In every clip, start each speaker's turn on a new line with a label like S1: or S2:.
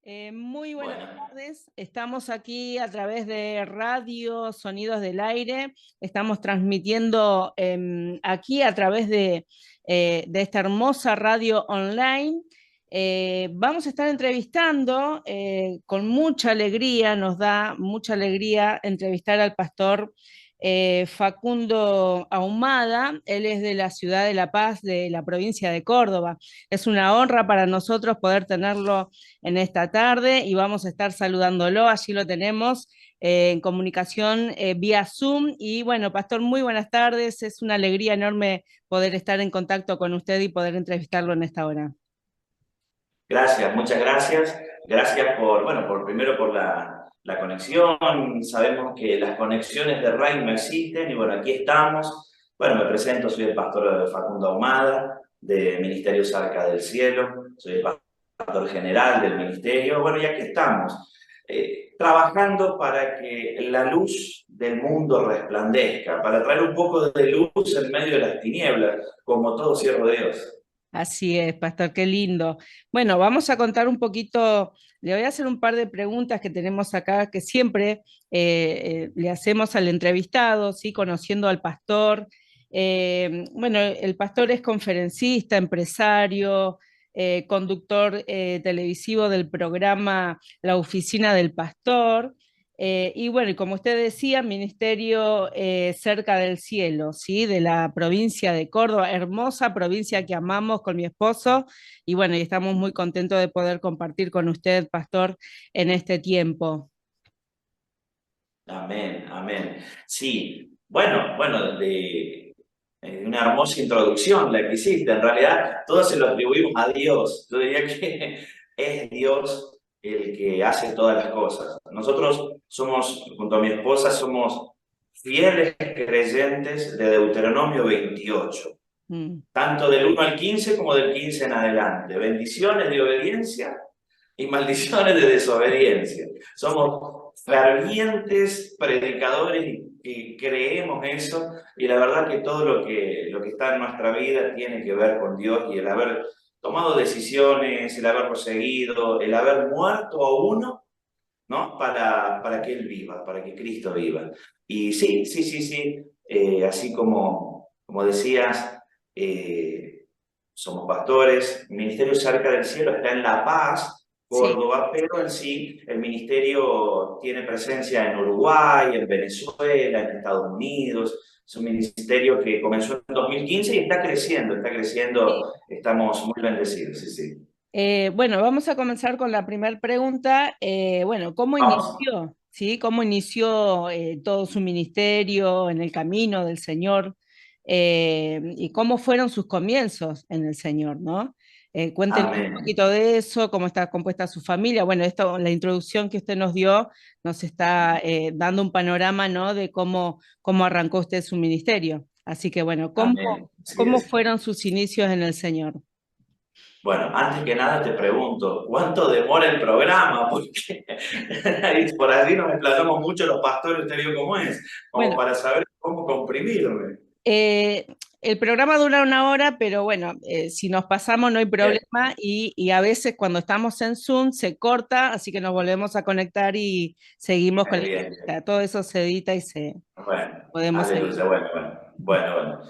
S1: Muy buenas
S2: Bueno,
S1: tardes. Estamos aquí a través de Radio Sonidos del Aire. Estamos transmitiendo aquí a través de esta hermosa radio online. Vamos a estar entrevistando con mucha alegría, nos da mucha alegría entrevistar al pastor Facundo Ahumada. Él es de la ciudad de La Paz, de la provincia de Córdoba. Es una honra para nosotros poder tenerlo en esta tarde y vamos a estar saludándolo. Allí lo tenemos en comunicación vía Zoom. Y bueno, Pastor, muy buenas tardes. Es una alegría enorme poder estar en contacto con usted y poder entrevistarlo en esta hora.
S2: gracias, muchas gracias. Gracias primero por la conexión. Sabemos que las conexiones de RAI no existen y bueno, aquí estamos. Bueno, me presento, soy el pastor Facundo Ahumada, de Ministerios Arca del Cielo. Soy el pastor general del ministerio. Bueno, y aquí estamos, trabajando para que la luz del mundo resplandezca, para traer un poco de luz en medio de las tinieblas, como todo siervo de Dios.
S1: Así es, Pastor, qué lindo. Bueno, vamos a contar un poquito, le voy a hacer un par de preguntas que tenemos acá que siempre le hacemos al entrevistado, ¿sí? Conociendo al pastor. Bueno, el pastor es conferencista, empresario, conductor televisivo del programa La Oficina del Pastor. Y bueno, y como usted decía, ministerio cerca del cielo, ¿sí? De la provincia de Córdoba, hermosa provincia que amamos con mi esposo. Y bueno, y estamos muy contentos de poder compartir con usted, pastor, en este tiempo.
S2: Amén, amén. Sí, una hermosa introducción la que hiciste. En realidad, todo se lo atribuimos a Dios. Yo diría que es Dios el que hace todas las cosas. Nosotros somos, junto a mi esposa, somos fieles creyentes de Deuteronomio 28,
S1: Mm.
S2: tanto del 1 al 15 como del 15 en adelante. Bendiciones de obediencia y maldiciones de desobediencia. Somos fervientes predicadores y creemos eso, y la verdad que todo lo que está en nuestra vida tiene que ver con Dios y el haber tomado decisiones, el haberlo seguido, el haber muerto a uno, ¿no? Para que Él viva, para que Cristo viva. Y sí, sí, sí, sí, así como decías, somos pastores. El Ministerio Cerca del Cielo está en La Paz,
S1: Sí.
S2: Córdoba, pero en sí el ministerio tiene presencia en Uruguay, en Venezuela, en Estados Unidos. Es un ministerio que comenzó en 2015 y está creciendo, estamos muy bendecidos, sí, sí.
S1: Bueno, vamos a comenzar con la primera pregunta. Bueno, ¿cómo
S2: Vamos.
S1: inició? ¿Sí? ¿Cómo inició todo su ministerio en el camino del Señor? ¿Y cómo fueron sus comienzos en el Señor, ¿no? Cuéntenos un
S2: Amén.
S1: poquito de eso, cómo está compuesta su familia. Bueno, esto, la introducción que usted nos dio nos está dando un panorama, ¿no? De cómo arrancó usted su ministerio. Así que, bueno,
S2: Amén. Así
S1: ¿cómo
S2: es.
S1: fueron sus inicios en el Señor?
S2: Bueno, antes que nada te pregunto, ¿cuánto demora el programa? Porque por allí nos explayamos mucho los pastores, usted vio cómo es, como
S1: Bueno,
S2: para saber cómo comprimirme.
S1: Eh, el programa dura una hora, pero bueno, si nos pasamos no hay
S2: Bien,
S1: problema y a veces cuando estamos en Zoom se corta, así que nos volvemos a conectar y seguimos con la
S2: bien,
S1: entrevista.
S2: bien.
S1: Todo eso se edita y se
S2: Bueno,
S1: podemos seguir.
S2: aleluya, bueno.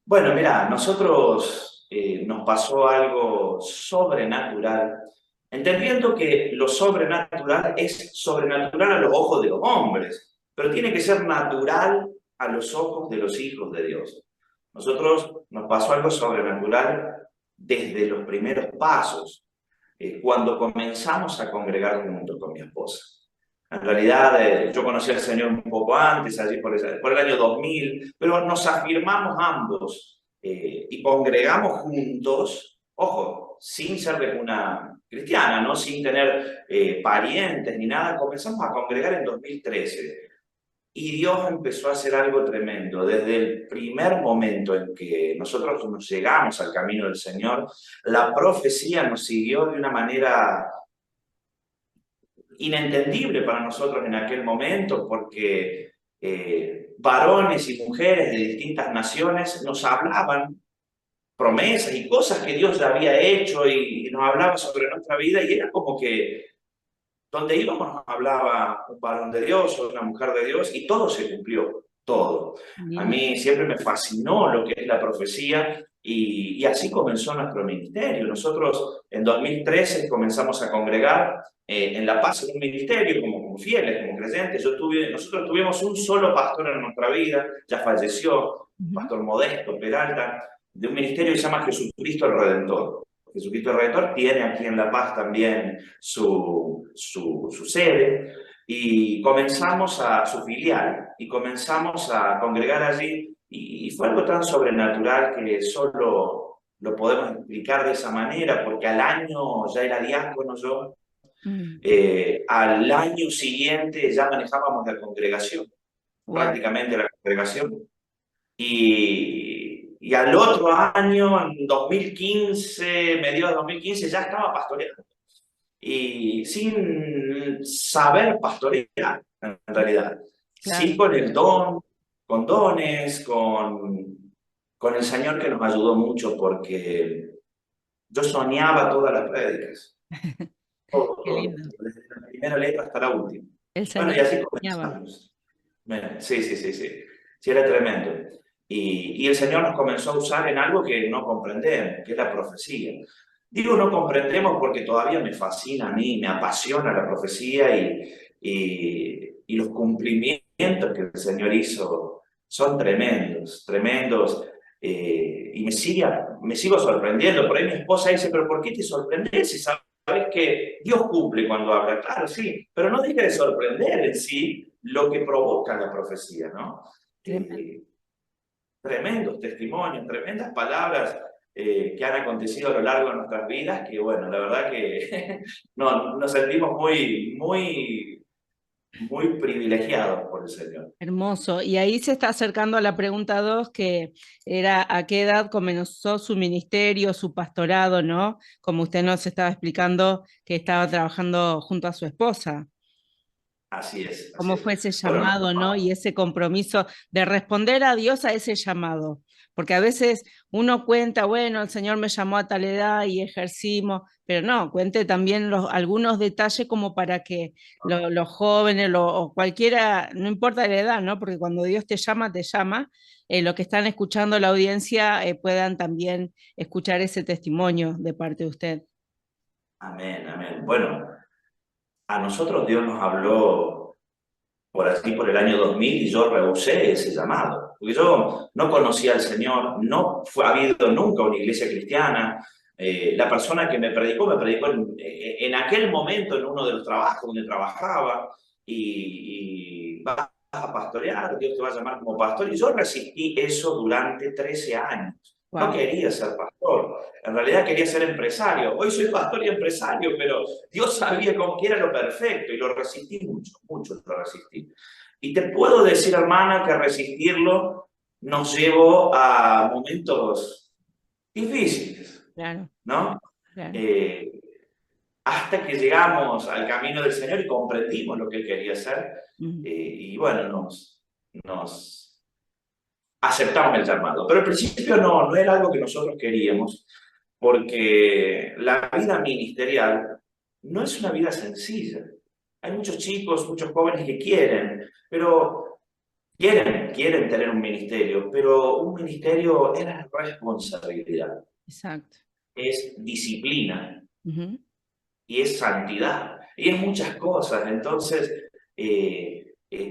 S2: Bueno, mira, nosotros nos pasó algo sobrenatural, entendiendo que lo sobrenatural es sobrenatural a los ojos de los hombres, pero tiene que ser natural a los ojos de los hijos de Dios. Nosotros nos pasó algo sobrenatural desde los primeros pasos, cuando comenzamos a congregar juntos con mi esposa. En realidad, yo conocí al Señor un poco antes, allí por el año 2000, pero nos afirmamos ambos y congregamos juntos, ojo, sin ser de una cristiana, ¿no? Sin tener parientes ni nada, comenzamos a congregar en 2013. Y Dios empezó a hacer algo tremendo. Desde el primer momento en que nosotros nos llegamos al camino del Señor, la profecía nos siguió de una manera inentendible para nosotros en aquel momento, porque varones y mujeres de distintas naciones nos hablaban promesas y cosas que Dios había hecho y nos hablaba sobre nuestra vida, y era como que Donde íbamos nos hablaba un varón de Dios o una mujer de Dios y todo se cumplió, todo. A
S1: Lindo.
S2: mí siempre me fascinó lo que es la profecía y así comenzó nuestro ministerio. Nosotros en 2013 comenzamos a congregar en La Paz en un ministerio como fieles, como creyentes. Nosotros tuvimos un solo pastor en nuestra vida, ya falleció,
S1: Ujú.
S2: Pastor Modesto Peralta, de un ministerio que se llama Jesucristo el Redentor. Jesucristo el Redentor tiene aquí en La Paz también su sede y comenzamos a su filial y comenzamos a congregar allí y fue algo tan sobrenatural que solo lo podemos explicar de esa manera porque al año ya era diácono yo,
S1: Mm.
S2: al año siguiente ya manejábamos la congregación,
S1: Wow.
S2: prácticamente la congregación y al otro año, en 2015, mediados de 2015, ya estaba pastoreando y sin saber pastorear, en realidad. Sí
S1: Claro.
S2: con el don, con dones, con el Señor que nos ayudó mucho porque yo soñaba todas las prédicas, todo,
S1: Qué
S2: todo,
S1: lindo.
S2: desde la primera letra hasta la última.
S1: El
S2: Bueno,
S1: Señor
S2: y así
S1: enseñaba.
S2: comenzamos. Bueno, sí, sí, sí, sí. Sí, era tremendo. Y el Señor nos comenzó a usar en algo que no comprendemos, que es la profecía. Digo no comprendemos porque todavía me fascina a mí, me apasiona la profecía y los cumplimientos que el Señor hizo son tremendos, tremendos. Y me sigo sorprendiendo. Por ahí mi esposa dice, pero ¿por qué te sorprendes si sabes que Dios cumple cuando habla? Claro, sí, pero no deja de sorprender en sí lo que provoca la profecía, ¿no?
S1: Tremendo.
S2: Eh, tremendos testimonios, tremendas palabras que han acontecido a lo largo de nuestras vidas, que bueno, la verdad que no, nos sentimos muy, muy, muy privilegiados por el Señor.
S1: Hermoso. Y ahí se está acercando a la pregunta 2, que era ¿a qué edad comenzó su ministerio, su pastorado, ¿no? Como usted nos estaba explicando que estaba trabajando junto a su esposa.
S2: Así es, así
S1: ¿Cómo
S2: es.
S1: fue ese
S2: Bueno,
S1: llamado, ¿no? Y ese compromiso de responder a Dios a ese llamado. Porque a veces uno cuenta, bueno, el Señor me llamó a tal edad y ejercimos, pero no, cuente también algunos detalles como para que los jóvenes o cualquiera, no importa la edad, ¿no? Porque cuando Dios te llama, los que están escuchando la audiencia puedan también escuchar ese testimonio de parte de usted.
S2: amén, amén. Bueno, a nosotros Dios nos habló por así por el año 2000 y yo rehusé ese llamado, porque yo no conocía al Señor, no fue, ha habido nunca una iglesia cristiana. La persona que me predicó en aquel momento en uno de los trabajos donde trabajaba y vas a pastorear, Dios te va a llamar como pastor y yo resistí eso durante 13 años. No
S1: Wow.
S2: quería ser pastor, en realidad quería ser empresario. Hoy soy pastor y empresario, pero Dios sabía cómo que era lo perfecto y lo resistí mucho, mucho lo resistí. Y te puedo decir, hermana, que resistirlo nos llevó a momentos difíciles,
S1: Claro,
S2: ¿no?
S1: claro.
S2: Eh, hasta que llegamos al camino del Señor y comprendimos lo que Él quería hacer.
S1: Mm.
S2: Y bueno, nos aceptamos el llamado. Pero al principio no era algo que nosotros queríamos, porque la vida ministerial no es una vida sencilla. Hay muchos chicos, muchos jóvenes que quieren, pero quieren tener un ministerio, pero un ministerio es responsabilidad,
S1: Exacto.
S2: es disciplina
S1: Ujú.
S2: y es santidad y es muchas cosas. Entonces,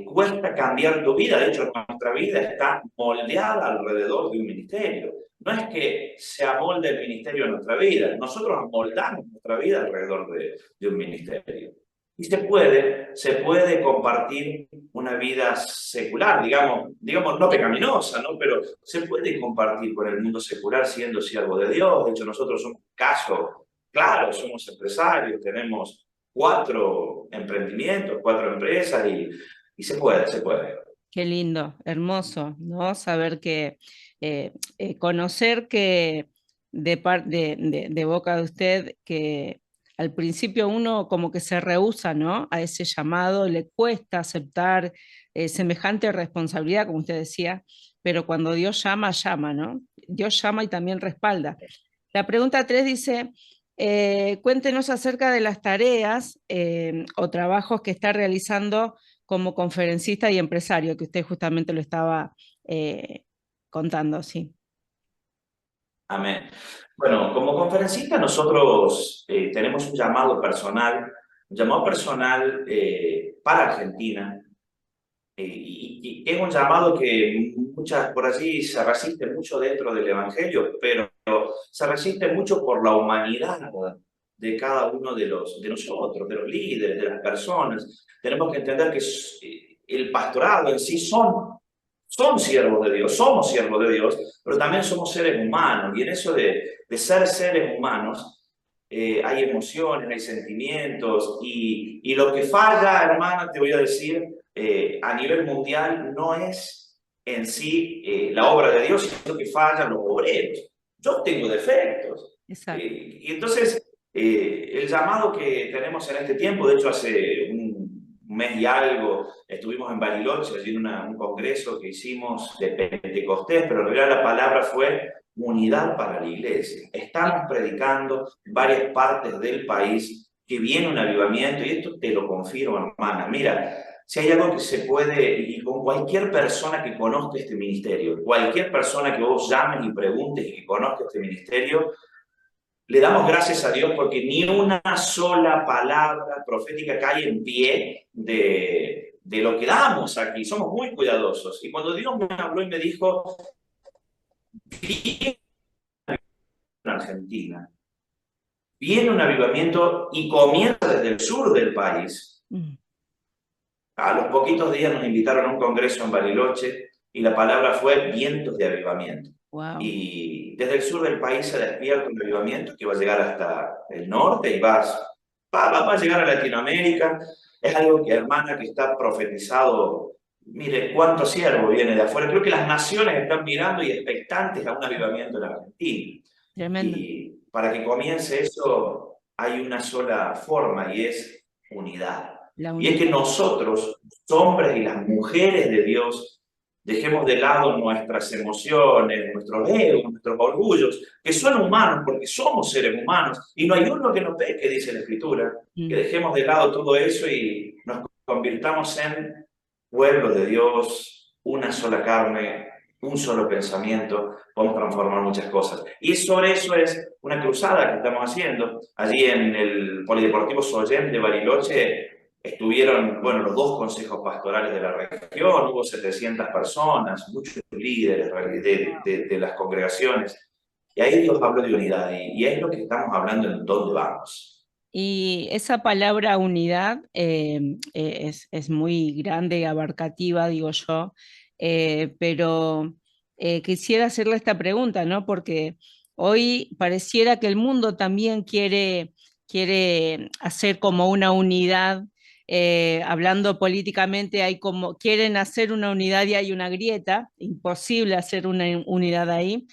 S2: cuesta cambiar tu vida. De hecho, nuestra vida está moldeada alrededor de un ministerio. No es que se amolde el ministerio a nuestra vida, nosotros amoldamos nuestra vida alrededor de un ministerio. Y se puede compartir una vida secular, digamos no pecaminosa, ¿no? Pero se puede compartir con el mundo secular siendo siervo de Dios. De hecho, nosotros somos caso claro, somos empresarios, tenemos 4 emprendimientos, 4 empresas y se puede, se puede.
S1: Qué lindo, hermoso, ¿no? Saber que, conocer que de boca de usted, que al principio uno como que se rehúsa, ¿no? A ese llamado, le cuesta aceptar semejante responsabilidad, como usted decía, pero cuando Dios llama, llama, ¿no? Dios llama y también respalda. La pregunta 3 dice, cuéntenos acerca de las tareas o trabajos que está realizando como conferencista y empresario, que usted justamente lo estaba eh, contando, sí.
S2: Amén. Bueno, como conferencista nosotros tenemos un llamado personal para Argentina, y es un llamado que muchas por allí se resiste mucho dentro del Evangelio, pero se resiste mucho por la humanidad de cada uno de nosotros, de los líderes, de las personas. Tenemos que entender que el pastorado en sí son siervos de Dios, somos siervos de Dios, pero también somos seres humanos, y en eso de ser seres humanos hay emociones, hay sentimientos, y lo que falla, hermana, te voy a decir, a nivel mundial no es en sí la obra de Dios, sino que fallan los obreros. Yo tengo defectos.
S1: Exacto.
S2: Y entonces, el llamado que tenemos en este tiempo, de hecho hace un mes y algo, estuvimos en Bariloche, allí en un congreso que hicimos de Pentecostés, pero en realidad la palabra fue unidad para la iglesia. Estamos predicando en varias partes del país que viene un avivamiento, y esto te lo confirmo, hermana. Mira, si hay algo que se puede, y con cualquier persona que conozca este ministerio, cualquier persona que vos llames y preguntes y que conozca este ministerio, le damos gracias a Dios porque ni una sola palabra profética cae en pie de lo que damos aquí. Somos muy cuidadosos. Y cuando Dios me habló y me dijo, viene en Argentina, viene un avivamiento y comienza desde el sur del país.
S1: Mm.
S2: A los poquitos días nos invitaron a un congreso en Bariloche y la palabra fue vientos de avivamiento.
S1: Wow.
S2: Y desde el sur del país se despierta un avivamiento que va a llegar hasta el norte y va a llegar a Latinoamérica. Es algo que, hermana, que está profetizado. Mire, cuánto siervo viene de afuera. Creo que las naciones están mirando y expectantes a un avivamiento en Argentina.
S1: Tremendo.
S2: Y para que comience eso, hay una sola forma y es unidad.
S1: La
S2: Y es que
S1: unidad.
S2: nosotros, los hombres y las mujeres de Dios, dejemos de lado nuestras emociones, nuestros egos, nuestros orgullos, que son humanos porque somos seres humanos y no hay uno que nos peque, dice la Escritura. Que
S1: Mm.
S2: dejemos de lado todo eso y nos convirtamos en pueblo de Dios, una sola carne, un solo pensamiento, podemos transformar muchas cosas. Y sobre eso es una cruzada que estamos haciendo. Allí en el Polideportivo Sollén de Bariloche estuvieron, bueno, los dos consejos pastorales de la región, hubo 700 personas, muchos líderes de las congregaciones. Y ahí Dios habló de unidad, y es lo que estamos hablando en dónde vamos.
S1: Y esa palabra unidad es muy grande y abarcativa, digo yo, pero quisiera hacerle esta pregunta, ¿no? Porque hoy pareciera que el mundo también quiere hacer como una unidad, hablando políticamente, hay como, quieren hacer una unidad y hay una grieta, imposible hacer una unidad ahí.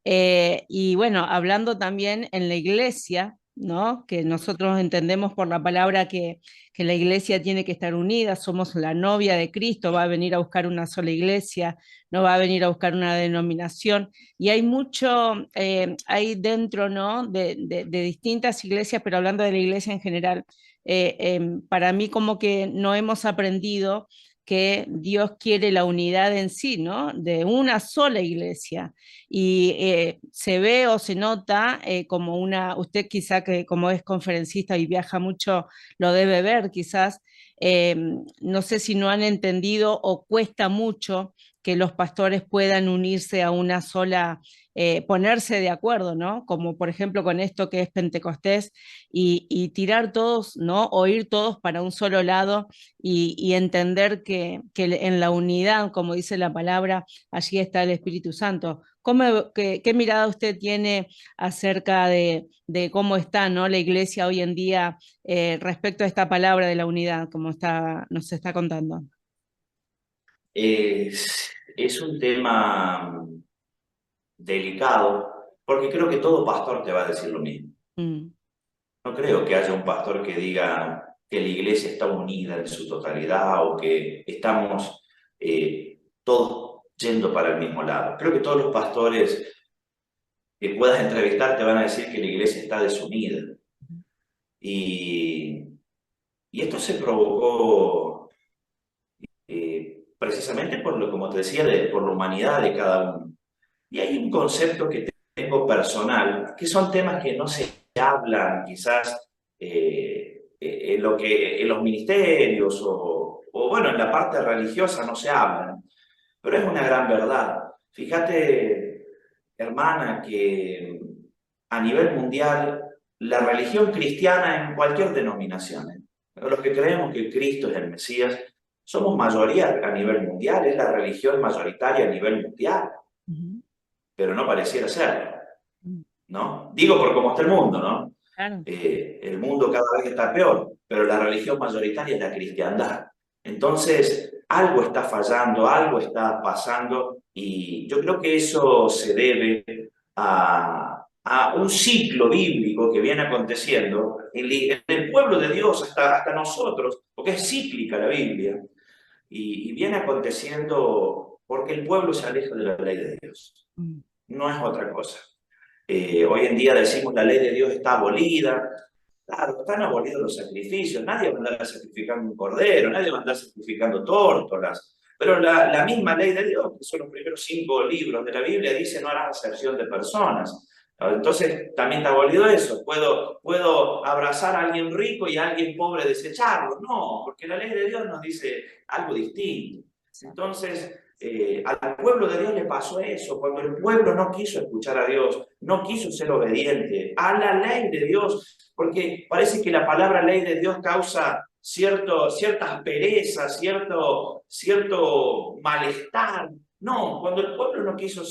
S1: Y bueno, hablando también en la iglesia, ¿no? Que nosotros entendemos por la palabra que la iglesia tiene que estar unida, somos la novia de Cristo, va a venir a buscar una sola iglesia, no va a venir a buscar una denominación. Y hay mucho, hay dentro, ¿no? De distintas iglesias, pero hablando de la iglesia en general, para mí como que no hemos aprendido que Dios quiere la unidad en sí, ¿no? De una sola iglesia y se ve o se nota como una, usted quizá que como es conferencista y viaja mucho, lo debe ver quizás, eh, no sé si no han entendido o cuesta mucho que los pastores puedan unirse a una sola, ponerse de acuerdo, ¿no? Como por ejemplo con esto que es Pentecostés y tirar todos, ¿no? O ir todos para un solo lado y entender que en la unidad, como dice la palabra, allí está el Espíritu Santo. ¿Qué mirada usted tiene acerca de cómo está, ¿no? La iglesia hoy en día respecto a esta palabra de la unidad, como nos está contando?
S2: Es un tema delicado, porque creo que todo pastor te va a decir lo mismo.
S1: Mm.
S2: No creo que haya un pastor que diga que la iglesia está unida en su totalidad o que estamos todos yendo para el mismo lado. Creo que todos los pastores que puedas entrevistar te van a decir que la iglesia está desunida. Y, y esto se provocó precisamente por lo, como te decía, por la humanidad de cada uno. Y hay un concepto que tengo personal, que son temas que no se hablan quizás en los ministerios o bueno, en la parte religiosa no se hablan, pero es una gran verdad. Fíjate, hermana, que a nivel mundial la religión cristiana en cualquier denominación, los que creemos que Cristo es el Mesías, somos mayoría a nivel mundial, es la religión mayoritaria a nivel mundial, pero no pareciera ser, ¿no? Digo por cómo está el mundo, ¿no?
S1: Claro.
S2: El mundo cada vez está peor, pero la religión mayoritaria es la cristiandad. Entonces, algo está fallando, algo está pasando, y yo creo que eso se debe a un ciclo bíblico que viene aconteciendo en el pueblo de Dios hasta nosotros, porque es cíclica la Biblia, y viene aconteciendo porque el pueblo se aleja de la ley de Dios. No es otra cosa. Hoy en día decimos la ley de Dios está abolida. Claro, están abolidos los sacrificios. Nadie va a andar sacrificando un cordero, nadie va a andar sacrificando tórtolas. Pero la misma ley de Dios, que son los primeros 5 libros de la Biblia, dice no harás acepción de personas. Entonces, también está abolido eso. ¿Puedo abrazar a alguien rico y a alguien pobre desecharlo? No, porque la ley de Dios nos dice algo distinto. Entonces, al pueblo de Dios le pasó eso, cuando el pueblo no quiso escuchar a Dios, no quiso ser obediente a la ley de Dios, porque parece que la palabra ley de Dios causa cierta aspereza, cierto malestar. No, cuando el pueblo no quiso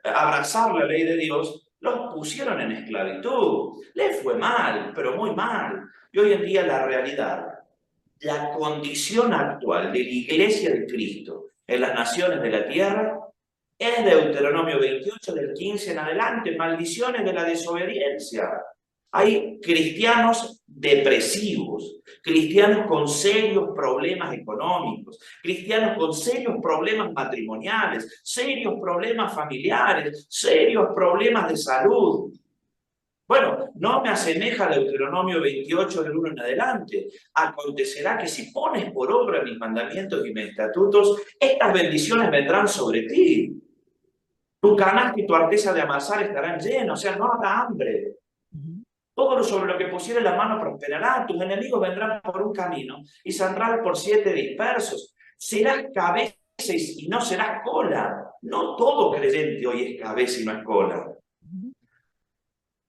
S2: abrazar la ley de Dios, los pusieron en esclavitud. Les fue mal, pero muy mal. Y hoy en día la realidad, la condición actual de la Iglesia de Cristo en las naciones de la tierra es Deuteronomio 28, del 15 en adelante, maldiciones de la desobediencia. Hay cristianos depresivos, cristianos con serios problemas económicos, cristianos con serios problemas matrimoniales, serios problemas familiares, serios problemas de salud. Bueno, no me asemeja a Deuteronomio 28 del 1 en adelante. Acontecerá que si pones por obra mis mandamientos y mis estatutos, estas bendiciones vendrán sobre ti. Tu canasta y tu arteza de amasar estarán llenos, o sea, no habrá hambre. Todo sobre lo que pusiere la mano prosperará. Tus enemigos vendrán por un camino y saldrán por 7 dispersos. Serás cabeza y no serás cola. No todo creyente hoy es cabeza y no es cola.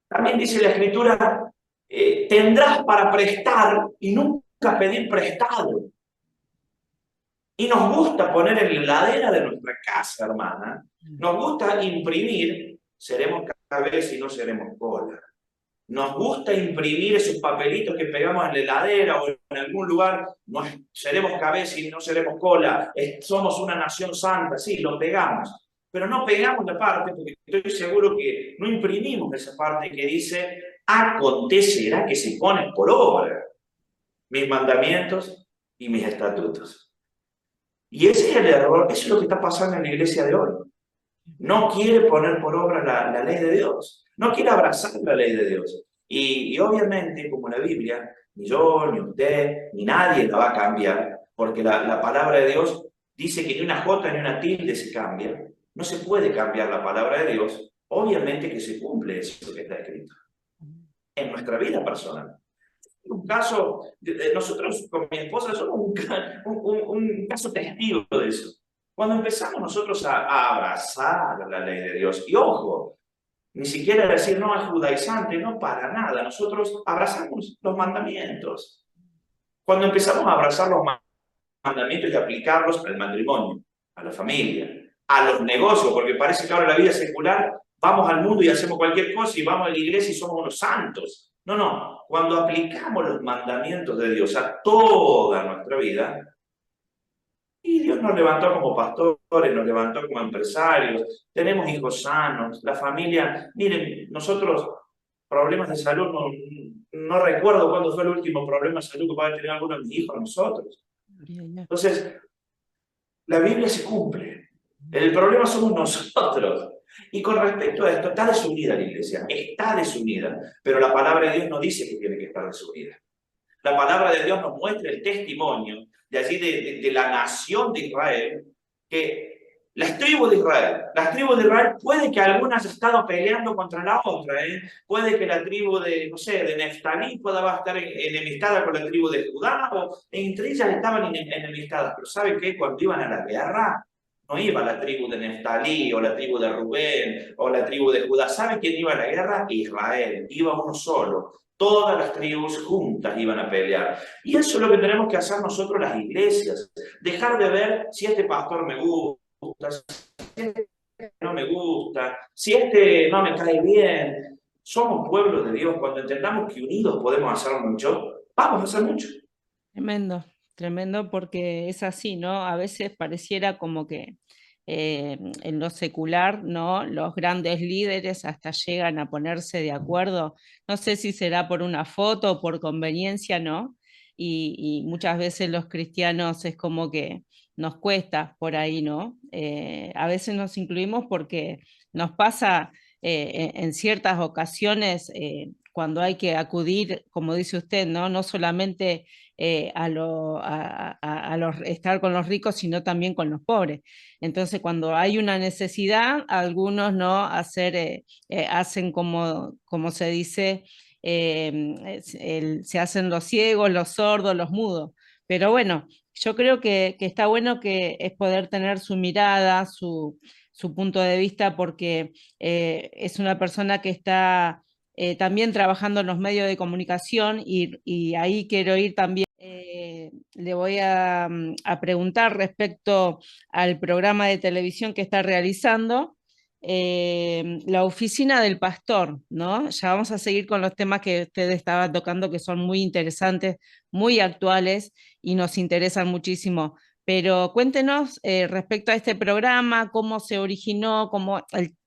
S2: También dice la Escritura, tendrás para prestar y nunca pedir prestado. Y nos gusta poner en la heladera de nuestra casa, hermana, nos gusta imprimir, seremos cabeza y no seremos cola. Nos gusta imprimir esos papelitos que pegamos en la heladera o en algún lugar, seremos cabeza y no seremos cola, somos una nación santa, sí, lo pegamos. Pero no pegamos la parte, porque estoy seguro que no imprimimos esa parte que dice, acontecerá que se ponen por obra mis mandamientos y mis estatutos. Y ese es el error, eso es lo que está pasando en la iglesia de hoy. No quiere poner por obra la ley de Dios, no quiere abrazar la ley de Dios. Y obviamente, como la Biblia, ni yo, ni usted, ni nadie la va a cambiar, porque la palabra de Dios dice que ni una jota ni una tilde se cambia. No se puede cambiar la palabra de Dios. Obviamente que se cumple eso que está escrito en nuestra vida personal. Un caso, nosotros con mi esposa somos un caso testigo de eso. Cuando empezamos nosotros a abrazar la ley de Dios, y ojo, ni siquiera decir no es judaizante, no para nada, nosotros abrazamos los mandamientos. Cuando empezamos a abrazar los mandamientos y aplicarlos al matrimonio, a la familia, a los negocios, porque parece que ahora la vida secular, vamos al mundo y hacemos cualquier cosa y vamos a la iglesia y somos unos santos. No, cuando aplicamos los mandamientos de Dios a toda nuestra vida, y Dios nos levantó como pastores, nos levantó como empresarios, tenemos hijos sanos, la familia, miren, nosotros problemas de salud, no recuerdo cuándo fue el último problema de salud que pueda tener alguno de mis hijos nosotros. Entonces, la Biblia se cumple. El problema somos nosotros. Y con respecto a esto, está desunida la iglesia, está desunida, pero la palabra de Dios no dice que tiene que estar desunida. La palabra de Dios nos muestra el testimonio de allí, de la nación de Israel, que las tribus de Israel, puede que algunas han estado peleando contra la otra, ¿eh? Puede que la tribu de, no sé, de Neftalí pueda estar enemistada con la tribu de Judá, o entre ellas estaban enemistadas, pero ¿saben qué? Cuando iban a la guerra, no iba la tribu de Neftalí, o la tribu de Rubén, o la tribu de Judá. ¿Saben quién iba a la guerra? Israel, iba uno solo. Todas las tribus juntas iban a pelear. Y eso es lo que tenemos que hacer nosotros las iglesias. Dejar de ver si este pastor me gusta, si este no me gusta, si este no me cae bien. Somos pueblo de Dios. Cuando entendamos que unidos podemos hacer mucho, vamos a hacer mucho.
S1: Tremendo, tremendo porque es así, ¿no? A veces pareciera como que en lo secular, ¿no? Los grandes líderes hasta llegan a ponerse de acuerdo. No sé si será por una foto o por conveniencia, ¿no? Y muchas veces los cristianos es como que nos cuesta por ahí, ¿no? A veces nos incluimos porque nos pasa en ciertas ocasiones cuando hay que acudir, como dice usted, ¿no? No solamente estar con los ricos, sino también con los pobres. Entonces, cuando hay una necesidad, algunos no hacen como se dice, se hacen los ciegos, los sordos, los mudos. Pero bueno, yo creo que está bueno que es poder tener su mirada, su punto de vista, porque es una persona que está también trabajando en los medios de comunicación y ahí quiero ir también. Le voy a preguntar respecto al programa de televisión que está realizando, la oficina del pastor, ¿no? Ya vamos a seguir con los temas que usted estaba tocando, que son muy interesantes, muy actuales y nos interesan muchísimo. Pero cuéntenos respecto a este programa, cómo se originó,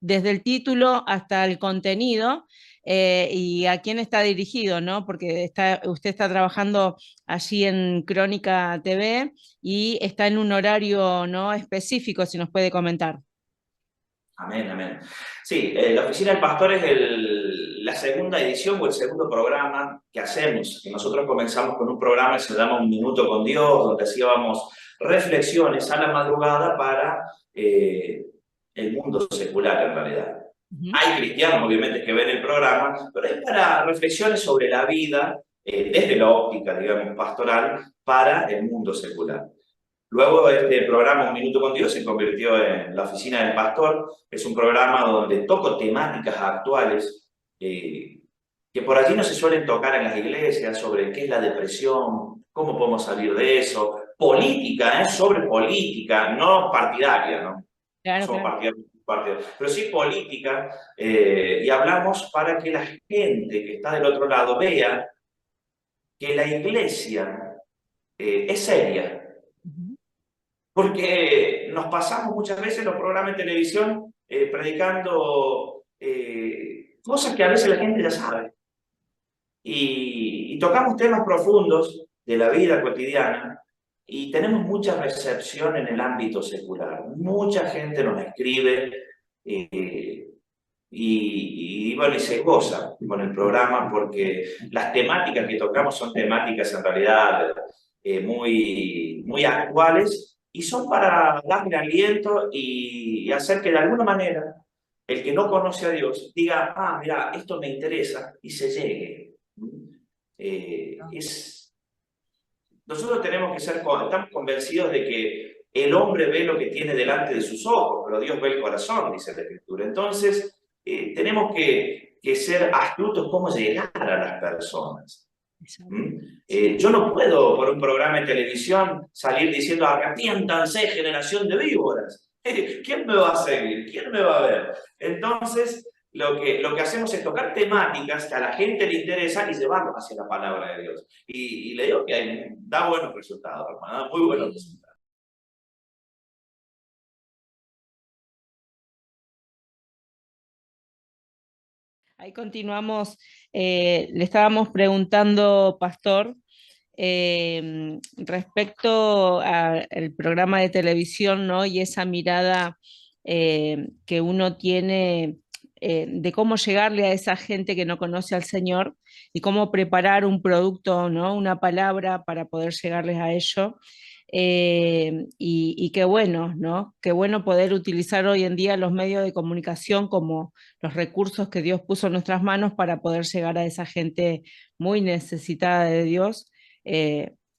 S1: desde el título hasta el contenido y a quién está dirigido, ¿no? Porque usted está trabajando allí en Crónica TV y está en un horario, ¿no? específico, si nos puede comentar.
S2: Amén, amén. Sí, la Oficina del Pastor es la segunda edición o el segundo programa que hacemos. Que nosotros comenzamos con un programa que se llama Un Minuto con Dios, donde hacíamos reflexiones a la madrugada para el mundo secular en realidad.
S1: Ujú.
S2: Hay cristianos, obviamente, que ven el programa, pero es para reflexiones sobre la vida desde la óptica, digamos, pastoral para el mundo secular. Luego este programa Un Minuto con Dios se convirtió en La Oficina del Pastor. Es un programa donde toco temáticas actuales que por allí no se suelen tocar en las iglesias, sobre qué es la depresión, cómo podemos salir de eso, política, sobre política, no partidaria, ¿no? No
S1: Claro,
S2: somos
S1: claro.
S2: partidarios, pero sí política, y hablamos para que la gente que está del otro lado vea que la iglesia es seria,
S1: Ujú.
S2: porque nos pasamos muchas veces los programas de televisión predicando cosas que a veces la gente ya sabe. Y tocamos temas profundos de la vida cotidiana y tenemos mucha recepción en el ámbito secular. Mucha gente nos escribe eh, bueno, y se goza con el programa porque las temáticas que tocamos son temáticas en realidad muy actuales y son para darle aliento y hacer que de alguna manera el que no conoce a Dios diga, ah, mira, esto me interesa y se llegue. Nosotros tenemos que estamos convencidos de que el hombre ve lo que tiene delante de sus ojos, pero Dios ve el corazón, dice la Escritura. Entonces, tenemos que ser astutos cómo llegar a las personas.
S1: Exacto.
S2: ¿Mm? Yo no puedo, por un programa de televisión, salir diciendo, arrepiéntanse, generación de víboras. ¿Quién me va a seguir? ¿Quién me va a ver? Entonces, lo que hacemos es tocar temáticas que a la gente le interesan y llevarlos hacia la palabra de Dios. Y le digo que da buenos resultados, hermano, da muy buenos
S1: Sí.
S2: resultados.
S1: Ahí continuamos. Le estábamos preguntando, Pastor, respecto al programa de televisión, ¿no? Y esa mirada que uno tiene de cómo llegarle a esa gente que no conoce al Señor y cómo preparar un producto, ¿no? Una palabra para poder llegarles a ello. Y qué bueno, ¿no? Qué bueno poder utilizar hoy en día los medios de comunicación como los recursos que Dios puso en nuestras manos para poder llegar a esa gente muy necesitada de Dios.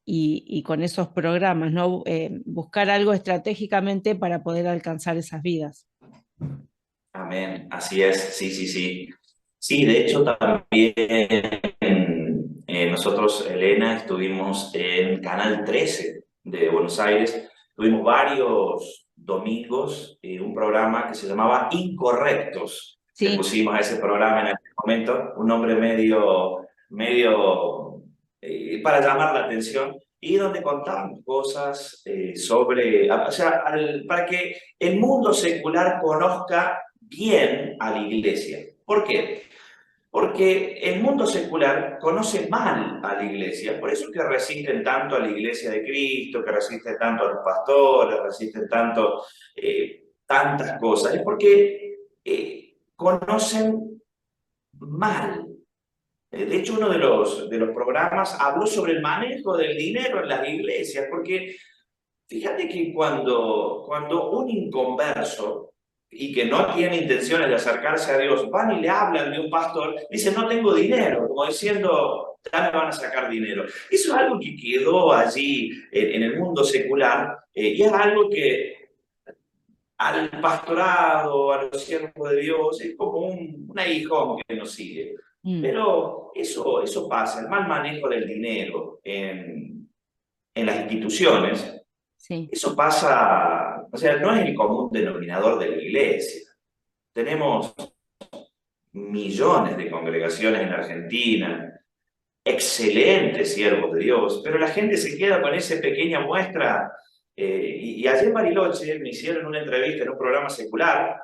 S1: Y con esos programas, ¿no? Buscar algo estratégicamente para poder alcanzar esas vidas.
S2: Amén, así es, sí, sí, sí. Sí, de hecho también nosotros, Elena, estuvimos en Canal 13 de Buenos Aires, tuvimos varios domingos, un programa que se llamaba Incorrectos. Le
S1: Sí,
S2: pusimos a ese programa en aquel momento un nombre medio para llamar la atención y donde contábamos cosas sobre, o sea, para que el mundo secular conozca bien a la iglesia. ¿Por qué? Porque el mundo secular conoce mal a la iglesia, por eso que resisten tanto a la iglesia de Cristo, que resisten tanto a los pastores, resisten tanto tantas cosas, es porque conocen mal. De hecho, uno de los programas habló sobre el manejo del dinero en las iglesias, porque fíjate que cuando un inconverso y que no tiene intenciones de acercarse a Dios, van y le hablan de un pastor, dicen, no tengo dinero, como diciendo, ya me van a sacar dinero. Eso es algo que quedó allí en el mundo secular y es algo que al pastorado, a los siervos de Dios, es como un aguijón que nos sigue.
S1: mm,
S2: Pero eso pasa, el mal manejo del dinero en las instituciones,
S1: sí,
S2: eso pasa, o sea, no es el común denominador de la iglesia. Tenemos millones de congregaciones en Argentina, excelentes siervos de Dios, pero la gente se queda con esa pequeña muestra. Y ayer en Bariloche me hicieron una entrevista en un programa secular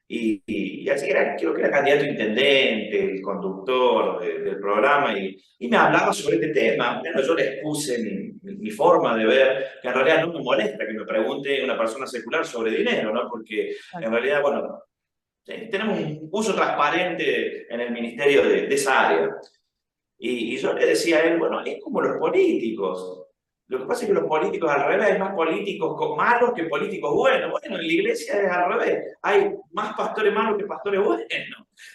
S2: y así era, creo que era candidato a intendente, el conductor del programa, y me hablaba sobre este tema. Bueno, yo le expuse mi forma de ver, que en realidad no me molesta que me pregunte una persona secular sobre dinero, ¿no? Porque
S1: claro,
S2: en realidad, bueno, tenemos un uso transparente en el ministerio de esa área. Y yo le decía a él, bueno, es como los políticos. Lo que pasa es que los políticos al revés, hay más políticos malos que políticos buenos. Bueno, en la iglesia es al revés, hay más pastores malos que pastores buenos.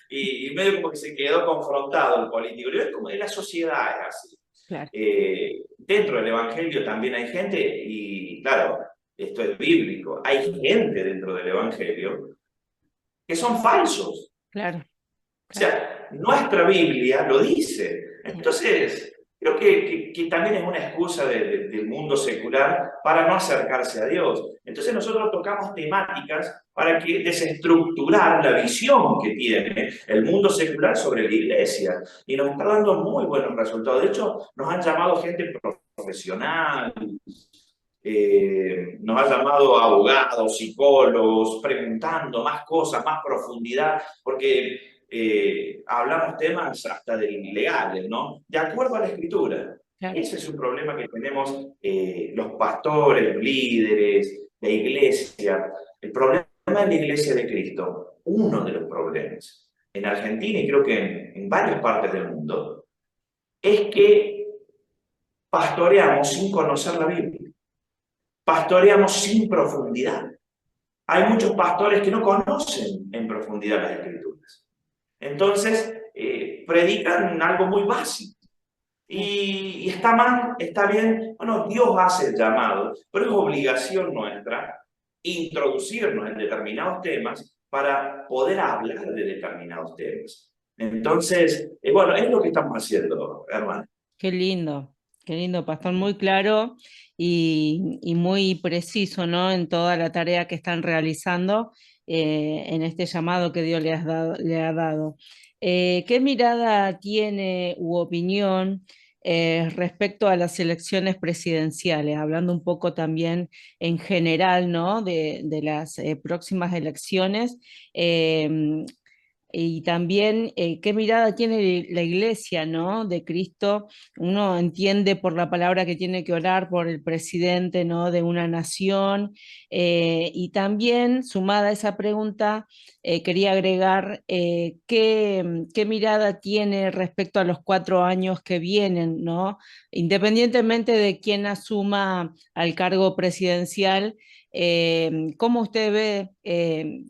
S2: Y medio como que se quedó confrontado el político. Yo, es como en la sociedad es así.
S1: claro,
S2: Dentro del Evangelio también hay gente, y claro, esto es bíblico, hay gente dentro del Evangelio que son falsos.
S1: claro,
S2: O
S1: claro,
S2: sea, nuestra Biblia lo dice.
S1: sí.
S2: Entonces, creo que también es una excusa del mundo secular para no acercarse a Dios. Entonces nosotros tocamos temáticas para que desestructurar la visión que tiene el mundo secular sobre la iglesia. Y nos está dando muy buenos resultados. De hecho, nos han llamado gente profesional, nos ha llamado abogados, psicólogos, preguntando más cosas, más profundidad, porque hablamos temas hasta de legales, ¿no? De acuerdo a la escritura.
S1: Claro.
S2: Ese es un problema que tenemos los pastores, los líderes, la iglesia. El problema de la iglesia de Cristo, uno de los problemas, en Argentina y creo que en varias partes del mundo, es que pastoreamos sin conocer la Biblia, pastoreamos sin profundidad. Hay muchos pastores que no conocen en profundidad las escrituras. Entonces, predican algo muy básico. Y está mal, está bien. Bueno, Dios hace el llamado, pero es obligación nuestra introducirnos en determinados temas para poder hablar de determinados temas. Entonces, bueno, es lo que estamos haciendo, hermano.
S1: Qué lindo, pastor, muy claro y muy preciso, ¿no? En toda la tarea que están realizando en este llamado que Dios le ha dado. ¿Qué mirada tiene u opinión respecto a las elecciones presidenciales? Hablando un poco también en general, ¿no? De las próximas elecciones. y también qué mirada tiene la iglesia, ¿no? De Cristo. Uno entiende por la palabra que tiene que orar por el presidente, ¿no? De una nación. Y también, sumada a esa pregunta, quería agregar qué mirada tiene respecto a los 4 años que vienen, ¿no? Independientemente de quién asuma al cargo presidencial, ¿cómo usted ve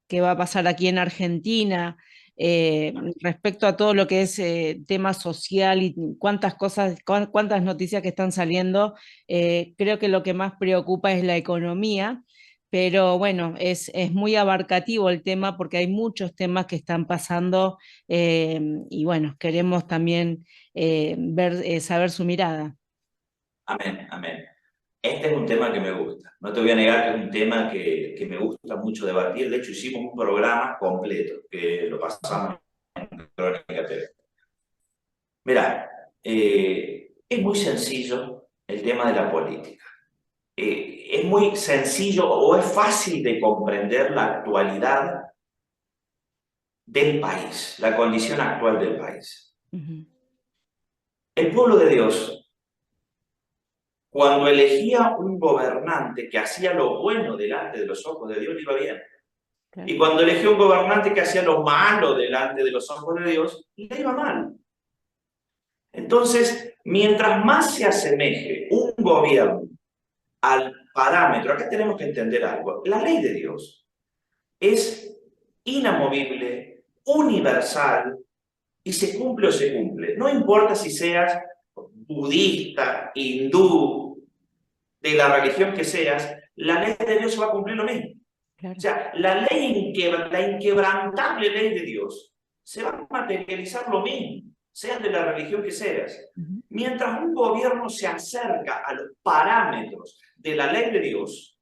S1: qué va a pasar aquí en Argentina respecto a todo lo que es tema social y cuántas cosas, cuántas noticias que están saliendo? Creo que lo que más preocupa es la economía, pero bueno, es muy abarcativo el tema porque hay muchos temas que están pasando y bueno, queremos también saber su mirada.
S2: Amén, amén. Este es un tema que me gusta. No te voy a negar que es un tema que me gusta mucho debatir. De hecho, hicimos un programa completo que lo pasamos en Crónica TV. Mirá, es muy sencillo el tema de la política. Es muy sencillo o es fácil de comprender la actualidad del país, la condición actual del país.
S1: Ujú.
S2: El pueblo de Dios, cuando elegía un gobernante que hacía lo bueno delante de los ojos de Dios, le iba bien.
S1: Claro.
S2: Y cuando elegía un gobernante que hacía lo malo delante de los ojos de Dios, le iba mal. Entonces, mientras más se asemeje un gobierno al parámetro, acá tenemos que entender algo. La ley de Dios es inamovible, universal, y se cumple o se cumple. No importa si seas budista, hindú, de la religión que seas, la ley de Dios va a cumplir lo mismo. O
S1: Claro.
S2: sea, la inquebrantable ley de Dios se va a materializar lo mismo, seas de la religión que seas.
S1: Ujú.
S2: Mientras un gobierno se acerca a los parámetros de la ley de Dios,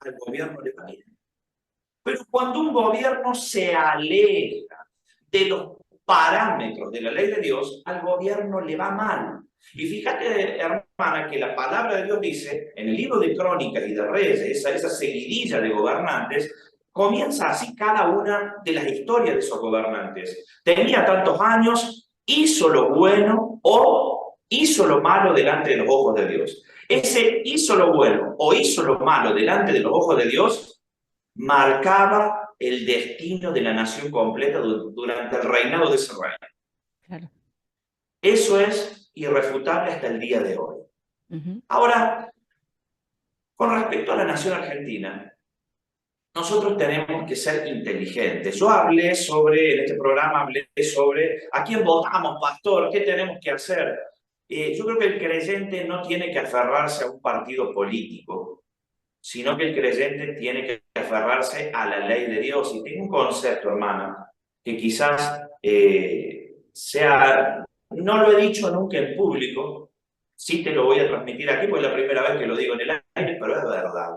S2: al gobierno le va bien. Pero cuando un gobierno se aleja de los parámetros de la ley de Dios, al gobierno le va mal. Y fíjate, hermana, que la palabra de Dios dice, en el libro de Crónicas y de Reyes, esa seguidilla de gobernantes, comienza así cada una de las historias de esos gobernantes. Tenía tantos años, hizo lo bueno o hizo lo malo delante de los ojos de Dios. Ese hizo lo bueno o hizo lo malo delante de los ojos de Dios marcaba el destino de la nación completa durante el reinado de ese rey.
S1: Claro.
S2: Eso es irrefutable hasta el día de hoy.
S1: Ujú.
S2: Ahora, con respecto a la nación argentina, nosotros tenemos que ser inteligentes. Yo hablé sobre, en este programa hablé sobre a quién votamos, pastor, qué tenemos que hacer. Yo creo que el creyente no tiene que aferrarse a un partido político, sino que el creyente tiene que aferrarse a la ley de Dios. Y tengo un concepto, hermana, que quizás sea, no lo he dicho nunca en público, sí te lo voy a transmitir aquí, porque es la primera vez que lo digo en el aire, pero es verdad.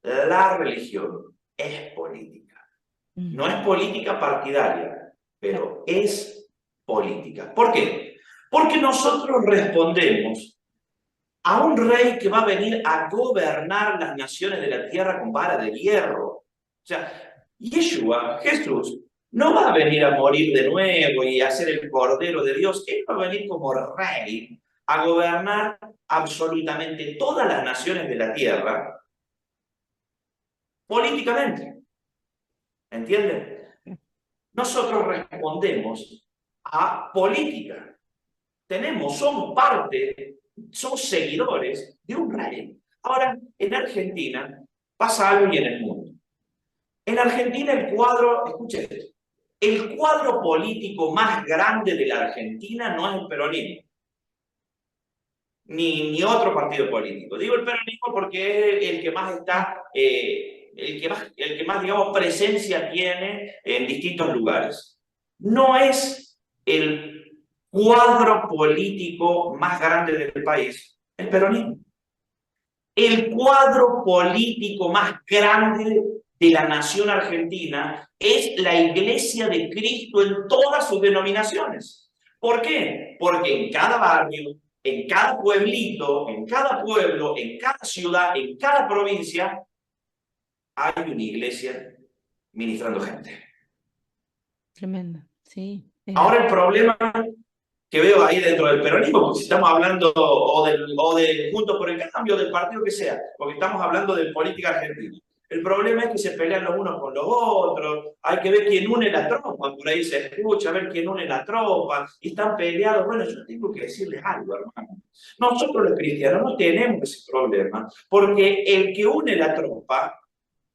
S2: La religión es política.
S1: Mm.
S2: No es política partidaria,
S1: Claro.
S2: pero es política. ¿Por qué? Porque nosotros respondemos a un rey que va a venir a gobernar las naciones de la tierra con vara de hierro. O sea, Yeshua, Jesús, no va a venir a morir de nuevo y a ser el Cordero de Dios. Él va a venir como rey a gobernar absolutamente todas las naciones de la tierra políticamente. ¿Entienden? Nosotros respondemos a política. Somos parte, somos seguidores de un rey. Ahora, en Argentina pasa algo y en el mundo. En Argentina el cuadro, escuchen esto, el cuadro político más grande de la Argentina no es el peronismo, ni otro partido político. Digo el peronismo porque es el que más está, el que más, digamos, presencia tiene en distintos lugares. No es el cuadro político más grande del país, el peronismo. El cuadro político más grande de la nación argentina es la Iglesia de Cristo en todas sus denominaciones. ¿Por qué? Porque en cada barrio, en cada pueblito, en cada pueblo, en cada ciudad, en cada provincia, hay una iglesia ministrando gente.
S1: Tremendo, sí.
S2: Ahora el problema que veo ahí dentro del peronismo, porque si estamos hablando o de Juntos por el Cambio, del partido que sea, porque estamos hablando de política argentina. El problema es que se pelean los unos con los otros, hay que ver quién une la tropa, por ahí se escucha, ver quién une la tropa, y están peleados. Bueno, yo tengo que decirles algo, hermano. Nosotros los cristianos no tenemos ese problema, porque el que une la tropa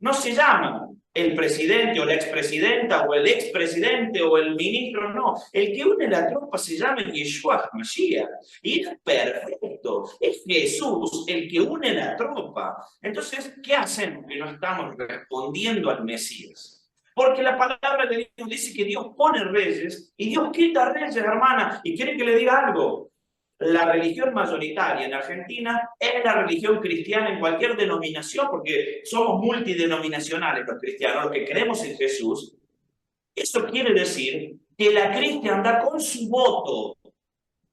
S2: no se llama el presidente o la expresidenta o el expresidente o el ministro, no. El que une la tropa se llama Yeshua HaMashiach. Y es perfecto. Es Jesús el que une la tropa. Entonces, ¿qué hacemos que no estamos respondiendo al Mesías? Porque la palabra de Dios dice que Dios pone reyes y Dios quita reyes, hermana. Y quiere que le diga algo. La religión mayoritaria en Argentina es la religión cristiana en cualquier denominación, porque somos multidenominacionales los cristianos, los que creemos en Jesús. Eso quiere decir que la cristiandad con su voto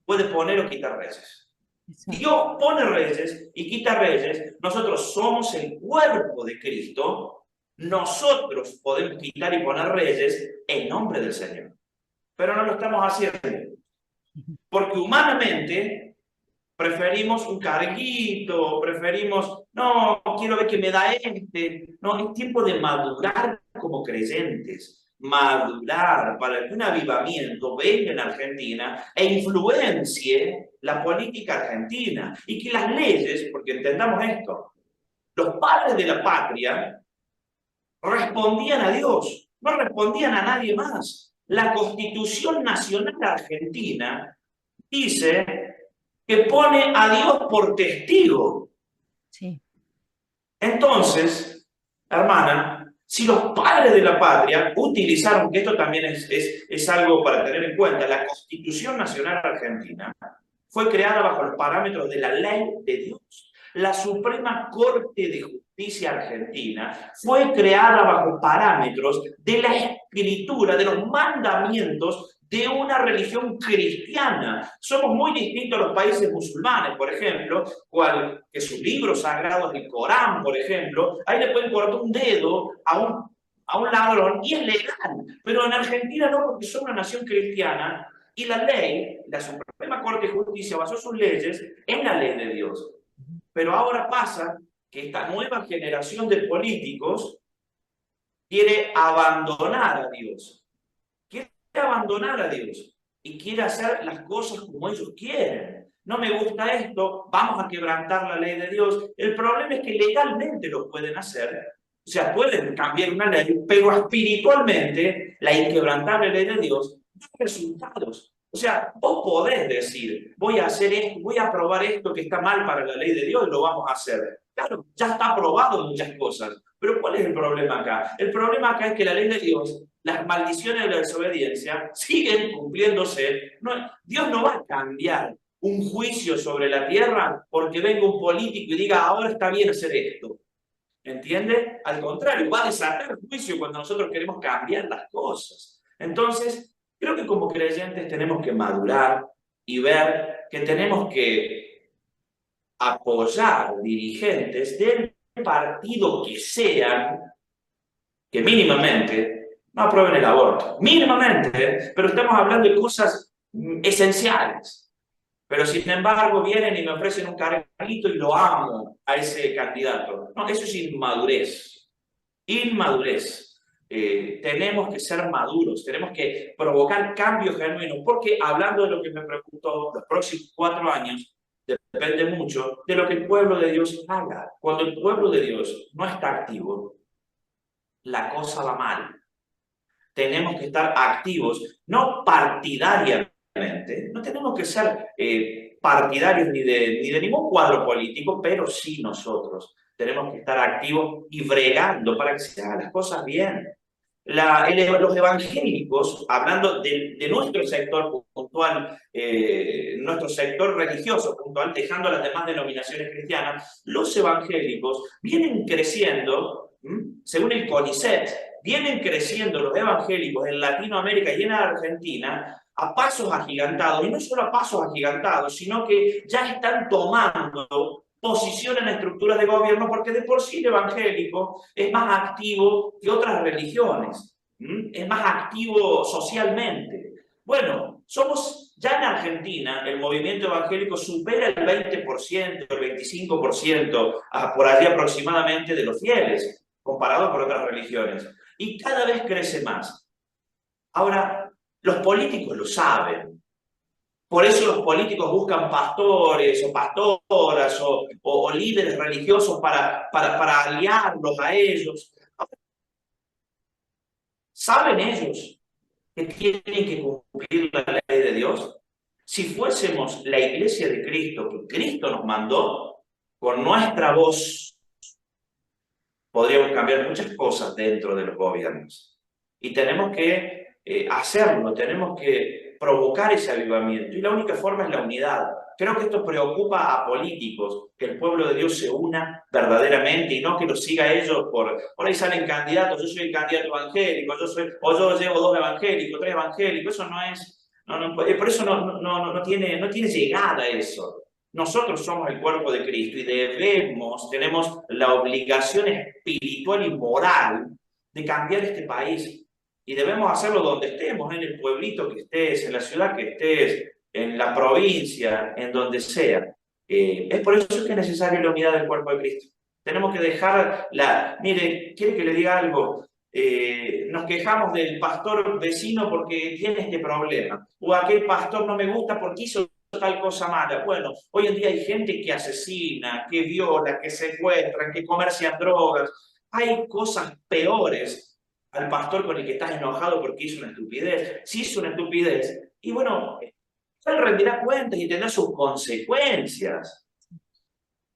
S2: puede poner o quitar reyes.
S1: Exacto.
S2: Dios pone reyes y quita reyes. Nosotros somos el cuerpo de Cristo. Nosotros podemos quitar y poner reyes en nombre del Señor. Pero no lo estamos haciendo. Porque humanamente preferimos un carguito, preferimos, no, quiero ver qué me da este. No, es tiempo de madurar como creyentes, madurar para que un avivamiento venga en Argentina e influencie la política argentina. Y que las leyes, porque entendamos esto, los padres de la patria respondían a Dios, no respondían a nadie más. La Constitución Nacional Argentina dice que pone a Dios por testigo.
S1: Sí.
S2: Entonces, hermana, si los padres de la patria utilizaron, que esto también es algo para tener en cuenta, la Constitución Nacional Argentina fue creada bajo los parámetros de la ley de Dios. La Suprema Corte de Justicia Argentina fue creada bajo parámetros de la escritura, de los mandamientos de una religión cristiana. Somos muy distintos a los países musulmanes, por ejemplo, que sus libros sagrados, el Corán, por ejemplo, ahí le pueden cortar un dedo a un ladrón y es legal. Pero en Argentina no, porque somos una nación cristiana y la ley, la Suprema Corte de Justicia basó sus leyes en la ley de Dios. Pero ahora pasa que esta nueva generación de políticos quiere abandonar a Dios. Quiere abandonar a Dios y quiere hacer las cosas como ellos quieren. No me gusta esto, vamos a quebrantar la ley de Dios. El problema es que legalmente lo pueden hacer, o sea, pueden cambiar una ley, pero espiritualmente la inquebrantable ley de Dios da resultados. O sea, vos podés decir, voy a hacer esto, voy a aprobar esto que está mal para la ley de Dios y lo vamos a hacer. Claro, ya está aprobado en muchas cosas, pero ¿cuál es el problema acá? El problema acá es que la ley de Dios, las maldiciones de la desobediencia siguen cumpliéndose. No, Dios no va a cambiar un juicio sobre la tierra porque venga un político y diga, ahora está bien hacer esto. ¿Entiende? Al contrario, va a desatar juicio cuando nosotros queremos cambiar las cosas. Entonces, creo que como creyentes tenemos que madurar y ver que tenemos que apoyar dirigentes del partido que sean, que mínimamente no aprueben el aborto. Mínimamente, pero estamos hablando de cosas esenciales. Pero sin embargo vienen y me ofrecen un carguito y lo amo a ese candidato. No, eso es inmadurez. Inmadurez. Tenemos que ser maduros, tenemos que provocar cambios genuinos, porque hablando de lo que me preguntó, los próximos 4 años, depende mucho de lo que el pueblo de Dios haga. Cuando el pueblo de Dios no está activo, la cosa va mal. Tenemos que estar activos, no partidariamente, no tenemos que ser partidarios ni de ningún cuadro político, pero sí nosotros tenemos que estar activos y bregando para que se hagan las cosas bien. Los evangélicos, hablando de nuestro sector puntual, nuestro sector religioso puntual, dejando a las demás denominaciones cristianas, los evangélicos vienen creciendo, según el CONICET, vienen creciendo los evangélicos en Latinoamérica y en Argentina a pasos agigantados, y no solo a pasos agigantados, sino que ya están tomando posición en estructuras de gobierno, porque de por sí el evangélico es más activo que otras religiones, es más activo socialmente. Bueno, somos, ya en Argentina, el movimiento evangélico supera el 20%, el 25%, por allí aproximadamente, de los fieles, comparado con otras religiones. Y cada vez crece más. Ahora, los políticos lo saben. Por eso los políticos buscan pastores o pastoras o líderes religiosos para aliarlos a ellos. ¿Saben ellos que tienen que cumplir la ley de Dios? Si fuésemos la iglesia de Cristo, que Cristo nos mandó, con nuestra voz podríamos cambiar muchas cosas dentro de los gobiernos. Y tenemos que hacerlo, tenemos que provocar ese avivamiento. Y la única forma es la unidad. Creo que esto preocupa a políticos, que el pueblo de Dios se una verdaderamente y no que lo siga ellos por ahí salen candidatos, yo soy el candidato evangélico, o yo llevo 2 evangélicos, 3 evangélicos, eso no es, por eso no tiene llegada eso. Nosotros somos el cuerpo de Cristo y tenemos la obligación espiritual y moral de cambiar este país. Y debemos hacerlo donde estemos, en el pueblito que estés, en la ciudad que estés, en la provincia, en donde sea. Es por eso que es necesaria la unidad del cuerpo de Cristo. Tenemos que dejar la... Mire, ¿quiere que le diga algo? Nos quejamos del pastor vecino porque tiene este problema, o aquel pastor no me gusta porque hizo tal cosa mala. Bueno, hoy en día hay gente que asesina, que viola, que secuestra, que comercian drogas. Hay cosas peores al pastor con el que estás enojado porque hizo una estupidez. Si hizo una estupidez, y bueno, él rendirá cuentas y tendrá sus consecuencias.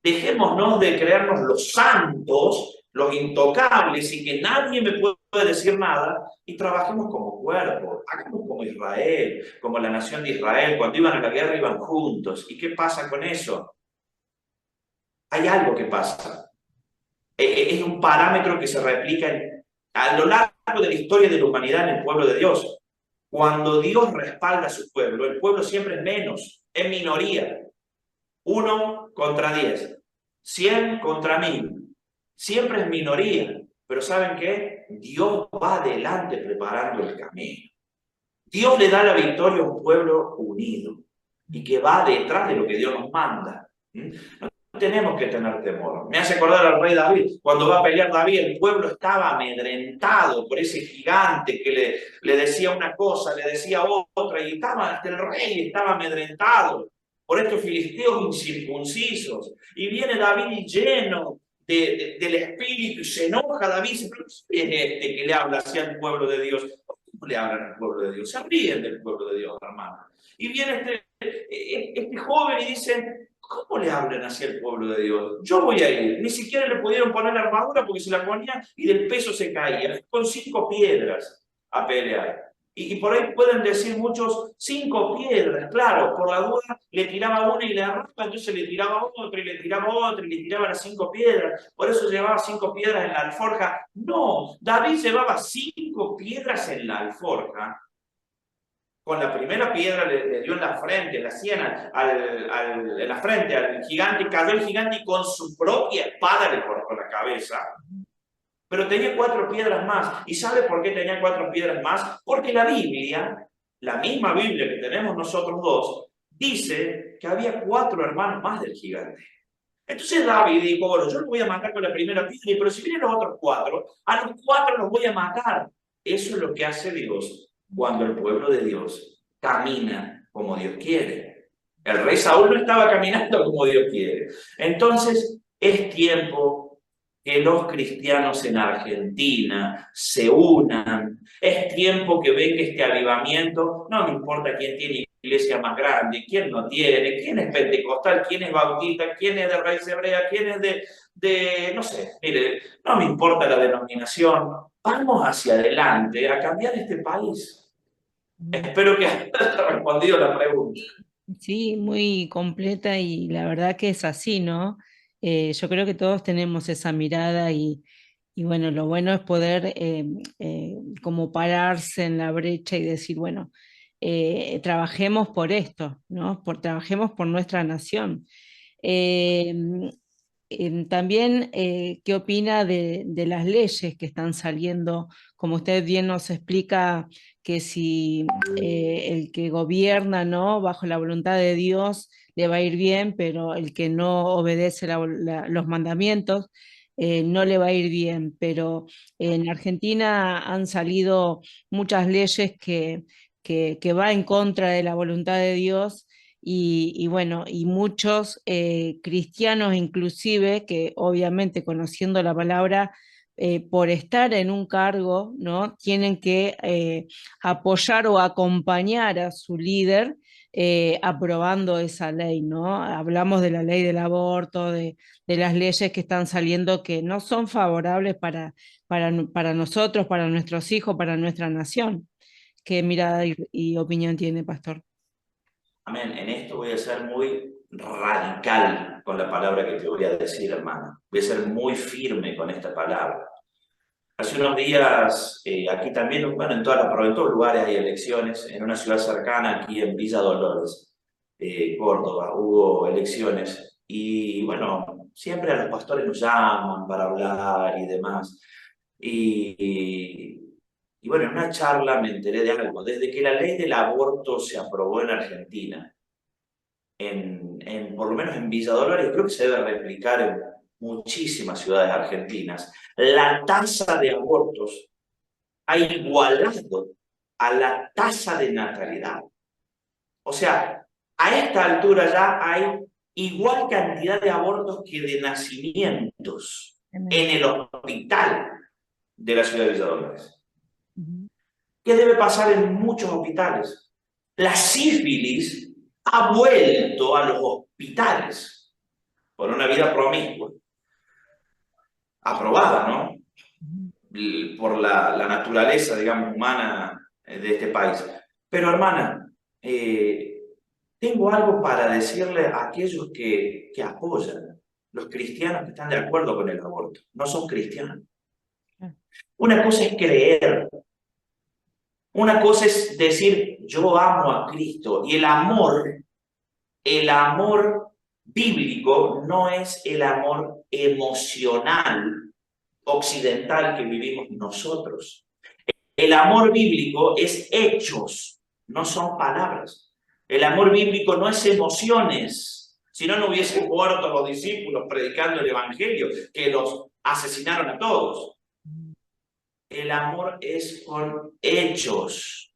S2: Dejémonos de creernos los santos, los intocables y que nadie me puede decir nada y trabajemos como cuerpo, hagamos como Israel, como la nación de Israel, cuando iban a la guerra iban juntos. ¿Y qué pasa con eso? Hay algo que pasa. Es un parámetro que se replica a lo largo de la historia de la humanidad en el pueblo de Dios. Cuando Dios respalda a su pueblo, el pueblo siempre es menos, es minoría. 1 contra 10, 100 contra 1000. Siempre es minoría, pero ¿saben qué? Dios va adelante preparando el camino. Dios le da la victoria a un pueblo unido y que va detrás de lo que Dios nos manda. No tenemos que tener temor. Me hace acordar al rey David. Cuando va a pelear David, el pueblo estaba amedrentado por ese gigante que le decía una cosa, le decía otra, y hasta el rey estaba amedrentado por estos filisteos incircuncisos. Y viene David lleno del espíritu y se enoja David. Dice, pero ¿quién es este que le habla hacia el pueblo de Dios? ¿Cómo le hablan al pueblo de Dios? Se ríen del pueblo de Dios, hermano. Y viene este joven y dice, ¿cómo le hablan hacia el pueblo de Dios? Yo voy a ir. Ni siquiera le pudieron poner la armadura porque se la ponía y del peso se caía. Con 5 piedras a pelear. Y por ahí pueden decir muchos, 5 piedras, claro, por la duda le tiraba una y le agarraba, entonces le tiraba otra y le tiraba otra y le tiraba las 5 piedras, por eso llevaba 5 piedras en la alforja. No, David llevaba 5 piedras en la alforja. Con la primera piedra le dio en la frente, en la sien, en la frente al gigante, cayó el gigante y con su propia espada le cortó la cabeza. Pero tenía 4 piedras más. ¿Y sabe por qué tenía 4 piedras más? Porque la Biblia, la misma Biblia que tenemos nosotros dos, dice que había 4 hermanos más del gigante. Entonces David dijo, bueno, yo lo voy a matar con la primera piedra, pero si vienen los otros 4, a los 4 los voy a matar. Eso es lo que hace Dios cuando el pueblo de Dios camina como Dios quiere. El rey Saúl no estaba caminando como Dios quiere. Entonces, es tiempo que los cristianos en Argentina se unan. Es tiempo que venga este avivamiento. No me importa quién tiene iglesia más grande, quién no tiene, quién es pentecostal, quién es bautista, quién es de raíz hebrea, quién es no sé, mire, no me importa la denominación. Vamos hacia adelante a cambiar este país. Espero que haya respondido la pregunta.
S1: Sí, muy completa y la verdad que es así, ¿no? Yo creo que todos tenemos esa mirada y bueno, lo bueno es poder como pararse en la brecha y decir, bueno, trabajemos por esto, ¿no? Trabajemos por nuestra nación. También, ¿qué opina de las leyes que están saliendo? Como usted bien nos explica, que si el que gobierna, ¿no?, bajo la voluntad de Dios, le va a ir bien, pero el que no obedece los mandamientos, no le va a ir bien. Pero en Argentina han salido muchas leyes que va en contra de la voluntad de Dios, y bueno, y muchos cristianos inclusive, que obviamente conociendo la palabra, por estar en un cargo, ¿no?, tienen que apoyar o acompañar a su líder aprobando esa ley, ¿no? Hablamos de la ley del aborto, de las leyes que están saliendo que no son favorables para nosotros, para nuestros hijos, para nuestra nación. ¿Qué mirada y opinión tiene, pastor?
S2: Amén. En esto voy a ser muy radical con la palabra que te voy a decir, hermano. Voy a ser muy firme con esta palabra. Hace unos días, aquí también, bueno, en todos lugares hay elecciones. En una ciudad cercana, aquí en Villa Dolores, Córdoba, hubo elecciones. Y bueno, siempre a los pastores nos llaman para hablar y demás. Y, y bueno, en una charla me enteré de algo. Desde que la ley del aborto se aprobó en Argentina, por lo menos en Villa Dolores, creo que se debe replicar en muchísimas ciudades argentinas, la tasa de abortos ha igualado a la tasa de natalidad. O sea, a esta altura ya hay igual cantidad de abortos que de nacimientos
S1: Amén.
S2: en el hospital de la ciudad de Villa Dolores.
S1: Ujú.
S2: ¿Qué debe pasar en muchos hospitales? La sífilis ha vuelto a los hospitales por una vida promiscua, aprobada, ¿no?, por la naturaleza, digamos, humana de este país. Pero, hermana, tengo algo para decirle a aquellos que apoyan, los cristianos que están de acuerdo con el aborto. No son cristianos. Una cosa es creer, una cosa es decir, yo amo a Cristo, y el amor bíblico no es el amor emocional occidental que vivimos nosotros. El amor bíblico es hechos, no son palabras. El amor bíblico no es emociones. Si no, no hubiesen muerto los discípulos predicando el evangelio, que los asesinaron a todos. El amor es con hechos.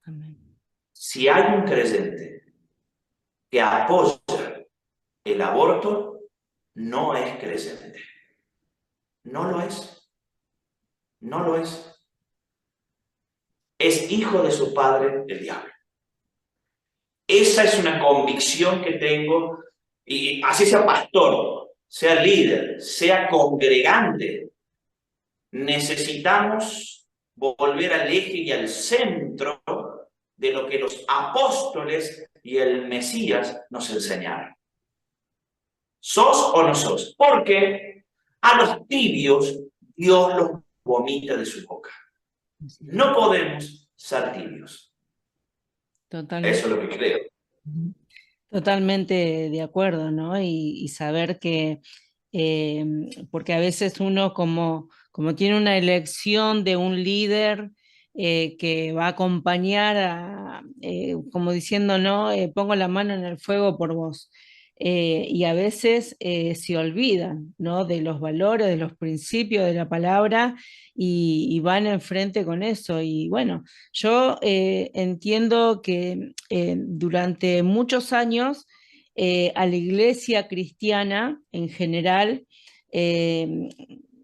S1: Amén.
S2: Si hay un creyente que apoya el aborto, no es creyente. No lo es. No lo es. Es hijo de su padre, el diablo. Esa es una convicción que tengo, y así sea pastor, sea líder, sea congregante, necesitamos volver al eje y al centro de lo que los apóstoles y el Mesías nos enseñaron. ¿Sos o no sos? Porque a los tibios Dios los vomita de su boca. No podemos ser tibios.
S1: Totalmente.
S2: Eso es lo que creo.
S1: Totalmente de acuerdo, ¿no? Y saber que, eh, porque a veces uno como tiene una elección de un líder que va a acompañar, como diciendo, no, pongo la mano en el fuego por vos. Y a veces se olvidan, ¿no?, de los valores, de los principios de la palabra, y van enfrente con eso. Y bueno, yo entiendo que durante muchos años a la iglesia cristiana en general, eh,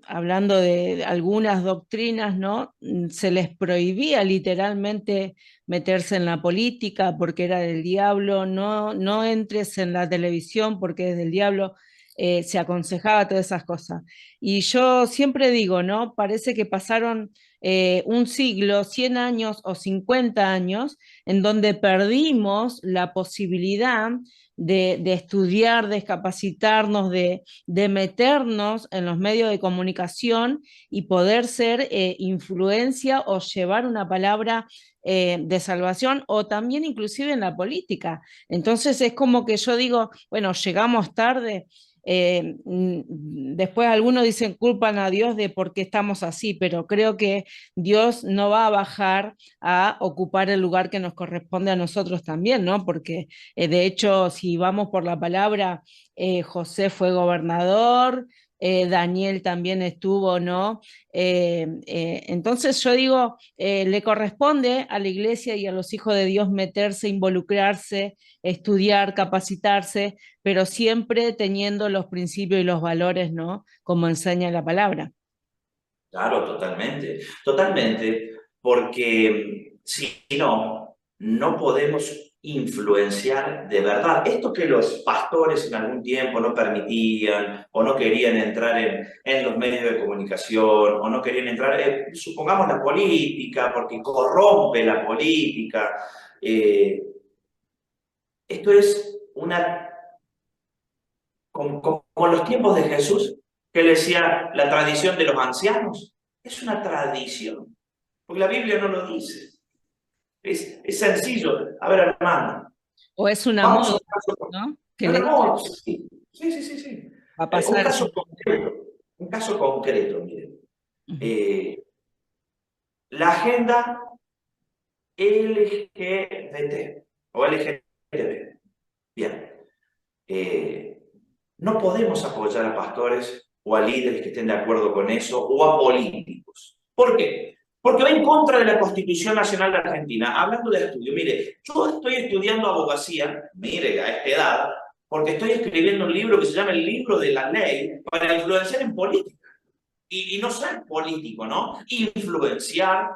S1: hablando de algunas doctrinas, ¿no?, se les prohibía literalmente meterse en la política porque era del diablo, no, no entres en la televisión porque es del diablo. se aconsejaba todas esas cosas. Y yo siempre digo, ¿no? Parece que pasaron un siglo, 100 años o 50 años, en donde perdimos la posibilidad de estudiar, de capacitarnos, de meternos en los medios de comunicación y poder ser influencia o llevar una palabra de salvación o también inclusive en la política. Entonces es como que yo digo, bueno, llegamos tarde. Después algunos dicen culpan a Dios de por qué estamos así, pero creo que Dios no va a bajar a ocupar el lugar que nos corresponde a nosotros también, ¿no? Porque de hecho, si vamos por la palabra, José fue gobernador, Daniel también estuvo, ¿no? Entonces yo digo, le corresponde a la iglesia y a los hijos de Dios meterse, involucrarse, estudiar, capacitarse, pero siempre teniendo los principios y los valores, ¿no? Como enseña la palabra.
S2: Claro, totalmente, totalmente, porque si no, no podemos influenciar de verdad. Esto que los pastores en algún tiempo no permitían o no querían entrar en los medios de comunicación o no querían entrar, supongamos la política, porque corrompe la política. eh, Esto es una, como los tiempos de Jesús, que le decía la tradición de los ancianos. Es una tradición, porque la Biblia no lo dice. Es sencillo. A ver, hermano,
S1: O es una
S2: vamos a
S1: moda,
S2: un caso,
S1: ¿no? Que
S2: no,
S1: le
S2: no,
S1: dicen,
S2: sí, sí, sí, sí, sí.
S1: va a
S2: Un
S1: pasar.
S2: caso concreto, un caso concreto, miren.
S1: Ujú.
S2: Eh, la agenda LGBT o LGTB. Bien. Eh, no podemos apoyar a pastores o a líderes que estén de acuerdo con eso o a políticos. ¿Por qué? Porque va en contra de la Constitución Nacional de Argentina. Hablando de estudio, mire, yo estoy estudiando abogacía, mire, a esta edad, porque estoy escribiendo un libro que se llama El Libro de la Ley para influenciar en política. Y no ser político, ¿no? Influenciar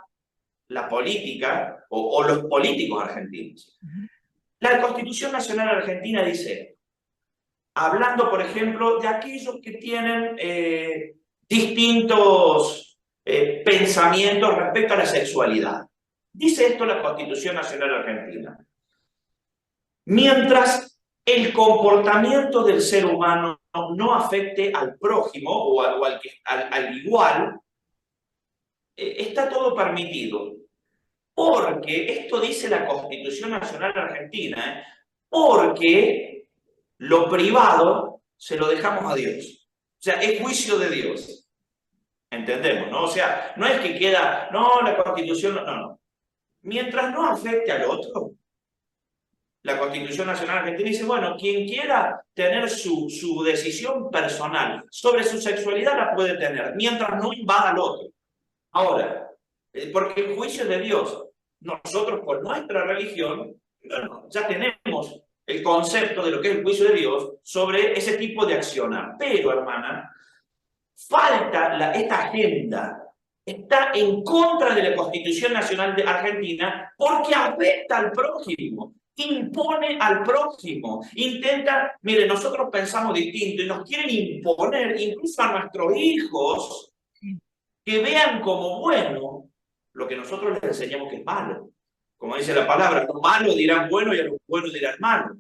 S2: la política o los políticos argentinos. La Constitución Nacional Argentina dice, hablando, por ejemplo, de aquellos que tienen distintos pensamientos respecto a la sexualidad. Dice esto la Constitución Nacional Argentina. Mientras el comportamiento del ser humano no afecte al prójimo o al igual, está todo permitido. Porque, esto dice la Constitución Nacional Argentina, porque lo privado se lo dejamos a Dios. O sea, es juicio de Dios. Entendemos, ¿no? O sea, no es que queda, no, la Constitución, no, no, no. Mientras no afecte al otro, la Constitución Nacional Argentina dice, bueno, quien quiera tener su decisión personal sobre su sexualidad la puede tener, mientras no invada al otro. Ahora, porque el juicio de Dios, nosotros por nuestra religión, bueno, ya tenemos el concepto de lo que es el juicio de Dios sobre ese tipo de accionar. Pero, hermana, falta esta agenda, está en contra de la Constitución Nacional de Argentina porque afecta al prójimo, impone al prójimo, intenta, mire, nosotros pensamos distinto y nos quieren imponer incluso a nuestros hijos que vean como bueno lo que nosotros les enseñamos que es malo. Como dice la palabra, a lo malo dirán bueno y a lo bueno dirán malo.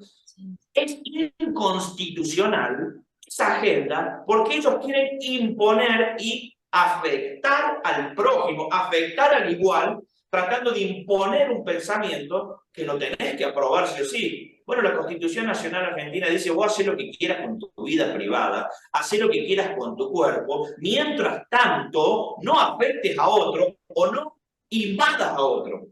S2: Es inconstitucional esa agenda porque ellos quieren imponer y afectar al prójimo, afectar al igual, tratando de imponer un pensamiento que lo tenés que aprobar sí o sí. Bueno, la Constitución Nacional Argentina dice, vos haces lo que quieras con tu vida privada, haces lo que quieras con tu cuerpo, mientras tanto no afectes a otro o no invadas a otro.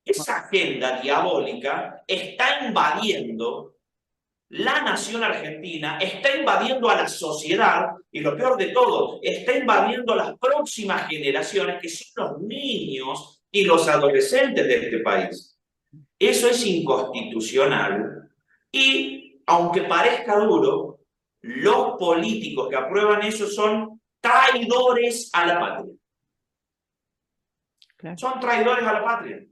S2: Esa agenda diabólica está invadiendo la nación argentina, está invadiendo a la sociedad y lo peor de todo, está invadiendo a las próximas generaciones que son los niños y los adolescentes de este país. Eso es inconstitucional y, aunque parezca duro, los políticos que aprueban eso son traidores a la patria.
S1: Claro.
S2: Son traidores a la patria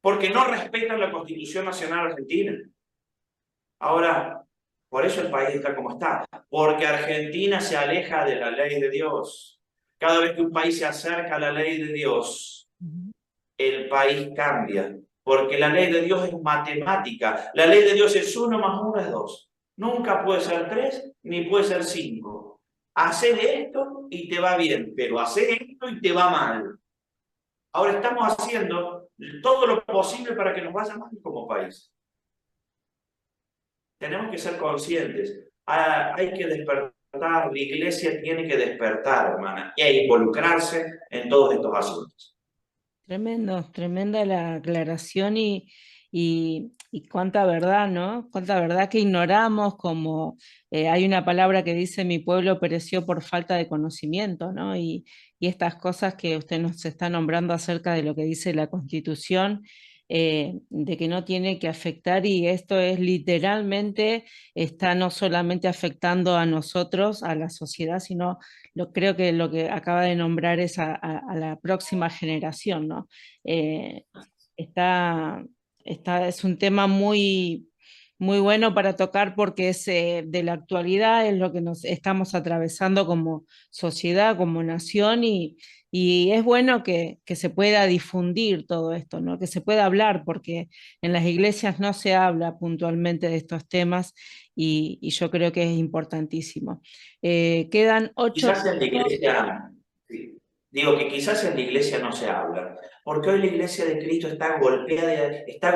S2: porque no respetan la Constitución Nacional Argentina. Ahora, Por eso el país está como está, porque Argentina se aleja de la ley de Dios. Cada vez que un país se acerca a la ley de Dios,
S1: Ujú.
S2: el país cambia, porque la ley de Dios es matemática. La ley de Dios es 1 más 1 es 2. Nunca puede ser 3 ni puede ser 5. Hacer esto y te va bien, pero hacer esto y te va mal. Ahora estamos haciendo todo lo posible para que nos vaya mal como país. Tenemos que ser conscientes. Hay que despertar, la iglesia tiene que despertar, hermana, e involucrarse en todos estos asuntos.
S1: Tremendo, tremenda la aclaración y cuánta verdad, ¿no? Cuánta verdad que ignoramos, como hay una palabra que dice mi pueblo pereció por falta de conocimiento, ¿no? Y estas cosas que usted nos está nombrando acerca de lo que dice la Constitución, de que no tiene que afectar, y esto es literalmente, está no solamente afectando a nosotros, a la sociedad, sino creo que lo que acaba de nombrar es a la próxima generación, ¿no? Eh, está, es un tema muy, muy bueno para tocar porque es de la actualidad, es lo que nos estamos atravesando como sociedad, como nación, y es bueno que se pueda difundir todo esto, ¿no? Que se pueda hablar, porque en las iglesias no se habla puntualmente de estos temas y yo creo que es importantísimo. Quedan 8
S2: Quizás en la
S1: minutos.
S2: iglesia, sí, digo que quizás en la iglesia no se habla, porque hoy la iglesia de Cristo está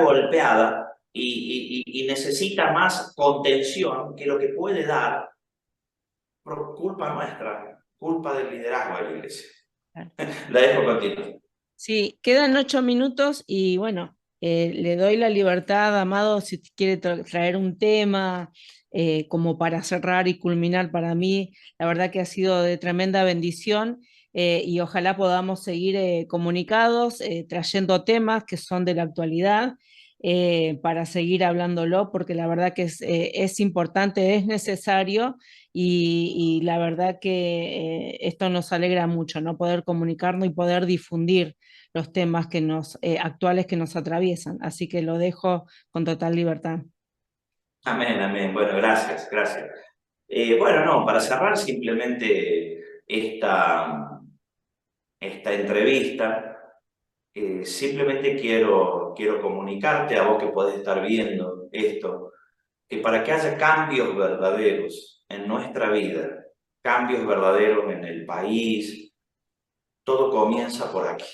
S2: golpeada y necesita más contención que lo que puede dar por culpa nuestra, culpa del liderazgo de la iglesia. La dejo contigo.
S1: Sí, quedan 8 minutos y bueno, le doy la libertad, Amado, si quiere traer un tema como para cerrar y culminar. Para mí, la verdad que ha sido de tremenda bendición, y ojalá podamos seguir comunicados, trayendo temas que son de la actualidad, para seguir hablándolo, porque la verdad que es importante, es necesario, y la verdad que esto nos alegra mucho, ¿no? Poder comunicarnos y poder difundir los temas actuales que nos atraviesan. Así que lo dejo con total libertad.
S2: Amén, amén. Bueno, gracias, gracias. Bueno, no, para cerrar simplemente esta entrevista, simplemente quiero comunicarte a vos que podés estar viendo esto, que para que haya cambios verdaderos en nuestra vida, cambios verdaderos en el país, todo comienza por aquí,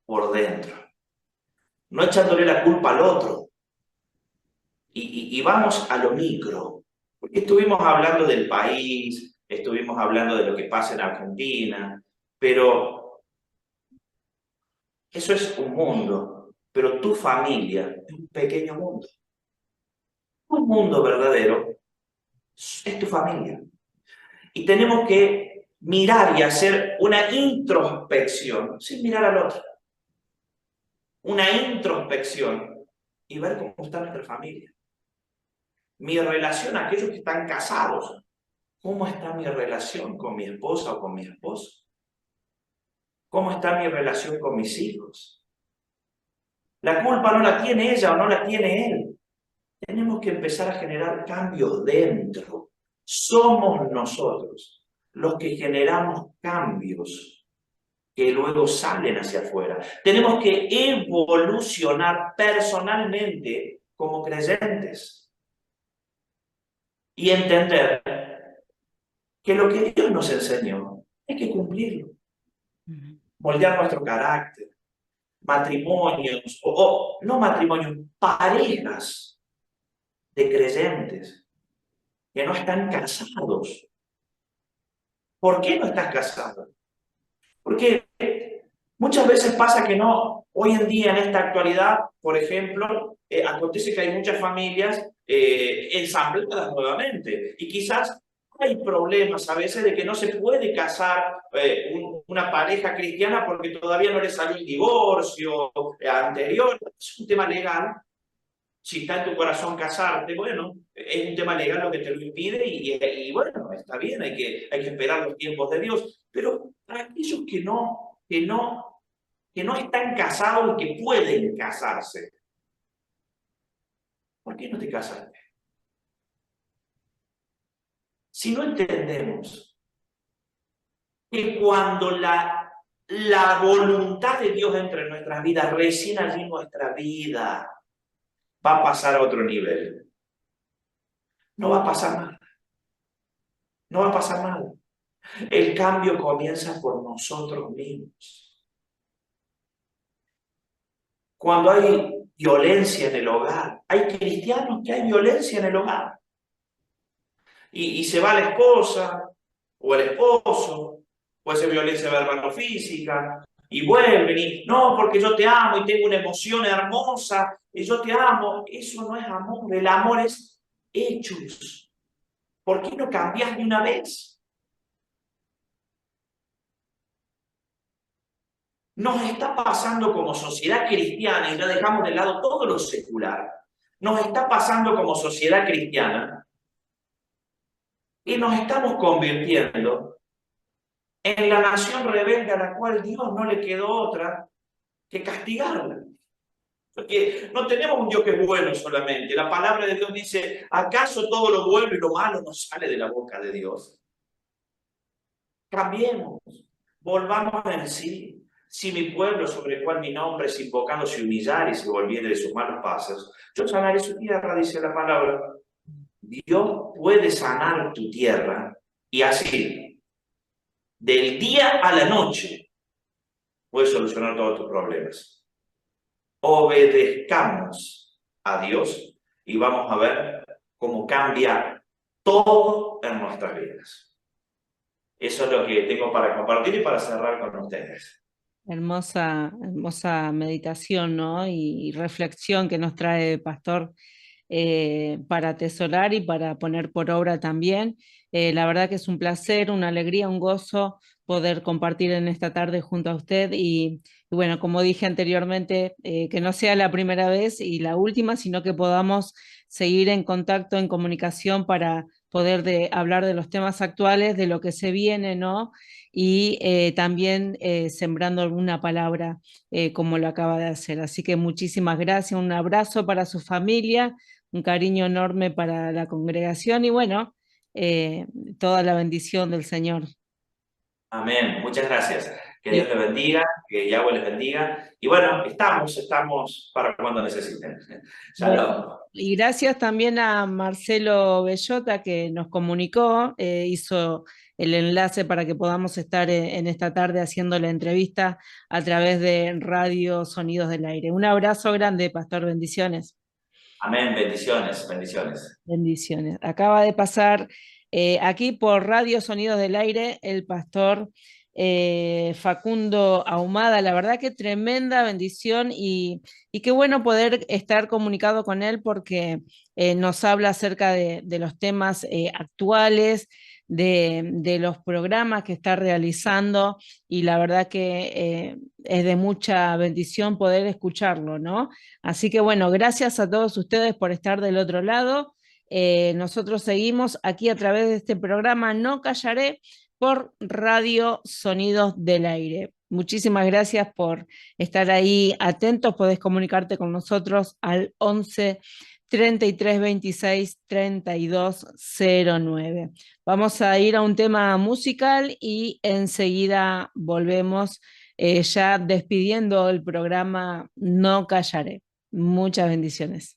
S2: por dentro. No echándole la culpa al otro. Y vamos a lo micro, porque estuvimos hablando del país, estuvimos hablando de lo que pasa en Argentina, pero eso es un mundo, pero tu familia es un pequeño mundo. Un mundo verdadero es tu familia. Y tenemos que mirar y hacer una introspección, sin mirar al otro, una introspección y ver cómo está nuestra familia. Mi relación a aquellos que están casados, ¿cómo está mi relación con mi esposa o con mi esposo? ¿Cómo está mi relación con mis hijos? La culpa no la tiene ella o no la tiene él. Tenemos que empezar a generar cambios dentro. Somos nosotros los que generamos cambios que luego salen hacia afuera. Tenemos que evolucionar personalmente como creyentes y entender que lo que Dios nos enseñó hay que cumplirlo, moldear nuestro carácter, matrimonios, o no matrimonios, parejas de creyentes que no están casados. ¿Por qué no estás casado? Porque muchas veces pasa que no, hoy en día, en esta actualidad, por ejemplo, acontece que hay muchas familias ensambladas nuevamente y quizás hay problemas a veces de que no se puede casar una pareja cristiana porque todavía no le salió el divorcio anterior. Es un tema legal. Si está en tu corazón casarte, bueno, es un tema legal lo que te lo impide y bueno, está bien, hay que esperar los tiempos de Dios. Pero para aquellos que no están casados y que pueden casarse, ¿por qué no te casaste? si no entendemos que cuando la voluntad de Dios entre en nuestras vidas, recién allí nuestra vida va a pasar a otro nivel. No va a pasar nada. No va a pasar nada. El cambio comienza por nosotros mismos. Cuando hay violencia en el hogar, hay cristianos que hay violencia en el hogar. Y se va la esposa o el esposo, puede ser violencia verbal o física, y vuelven y no, porque yo te amo y tengo una emoción hermosa y yo te amo. Eso no es amor, el amor es hechos. ¿Por qué no cambias de una vez? Nos está pasando como sociedad cristiana, y ya dejamos de lado todo lo secular, nos está pasando como sociedad cristiana y nos estamos convirtiendo en la nación rebelde a la cual Dios no le quedó otra que castigarla. Porque no tenemos un Dios que es bueno solamente. La palabra de Dios dice, ¿acaso todo lo bueno y lo malo no sale de la boca de Dios? Cambiemos, volvamos en sí. Si mi pueblo, sobre el cual mi nombre es invocado, se humillar y se volviere de sus malos pasos, yo sanaré su tierra, dice la palabra. Dios puede sanar tu tierra y así, del día a la noche, puede solucionar todos tus problemas. Obedezcamos a Dios y vamos a ver cómo cambia todo en nuestras vidas. Eso es lo que tengo para compartir y para cerrar con ustedes.
S1: Hermosa, hermosa meditación, ¿no? Y reflexión que nos trae Pastor, para atesorar y para poner por obra también. La verdad que es un placer, una alegría, un gozo poder compartir en esta tarde junto a usted y bueno, como dije anteriormente, que no sea la primera vez y la última, sino que podamos seguir en contacto, en comunicación para poder hablar de los temas actuales, de lo que se viene, ¿no? Y también sembrando alguna palabra como lo acaba de hacer. Así que muchísimas gracias, un abrazo para su familia, un cariño enorme para la congregación y bueno, eh, toda la bendición del Señor.
S2: Amén. Muchas gracias. Que Dios
S1: Y,
S2: les bendiga, que Yahweh les bendiga. Y bueno, estamos para cuando necesiten.
S1: bueno,
S2: Shalom.
S1: y gracias también a Marcelo Bellota que nos comunicó, hizo el enlace para que podamos estar en esta tarde haciendo la entrevista a través de Radio Sonidos del Aire. Un abrazo grande, Pastor, bendiciones.
S2: Amén. Bendiciones, bendiciones.
S1: Bendiciones. Acaba de pasar aquí por Radio Sonidos del Aire el pastor Facundo Ahumada. La verdad que tremenda bendición y qué bueno poder estar comunicado con él porque nos habla acerca de los temas actuales, de los programas que está realizando y la verdad que es de mucha bendición poder escucharlo, ¿no? Así que bueno, gracias a todos ustedes por estar del otro lado. Nosotros seguimos aquí a través de este programa No Callaré por Radio Sonidos del Aire. Muchísimas gracias por estar ahí atentos. Podés comunicarte con nosotros al 11 33 26 32 09. Vamos a ir a un tema musical y enseguida volvemos ya despidiendo el programa No Callaré. Muchas bendiciones.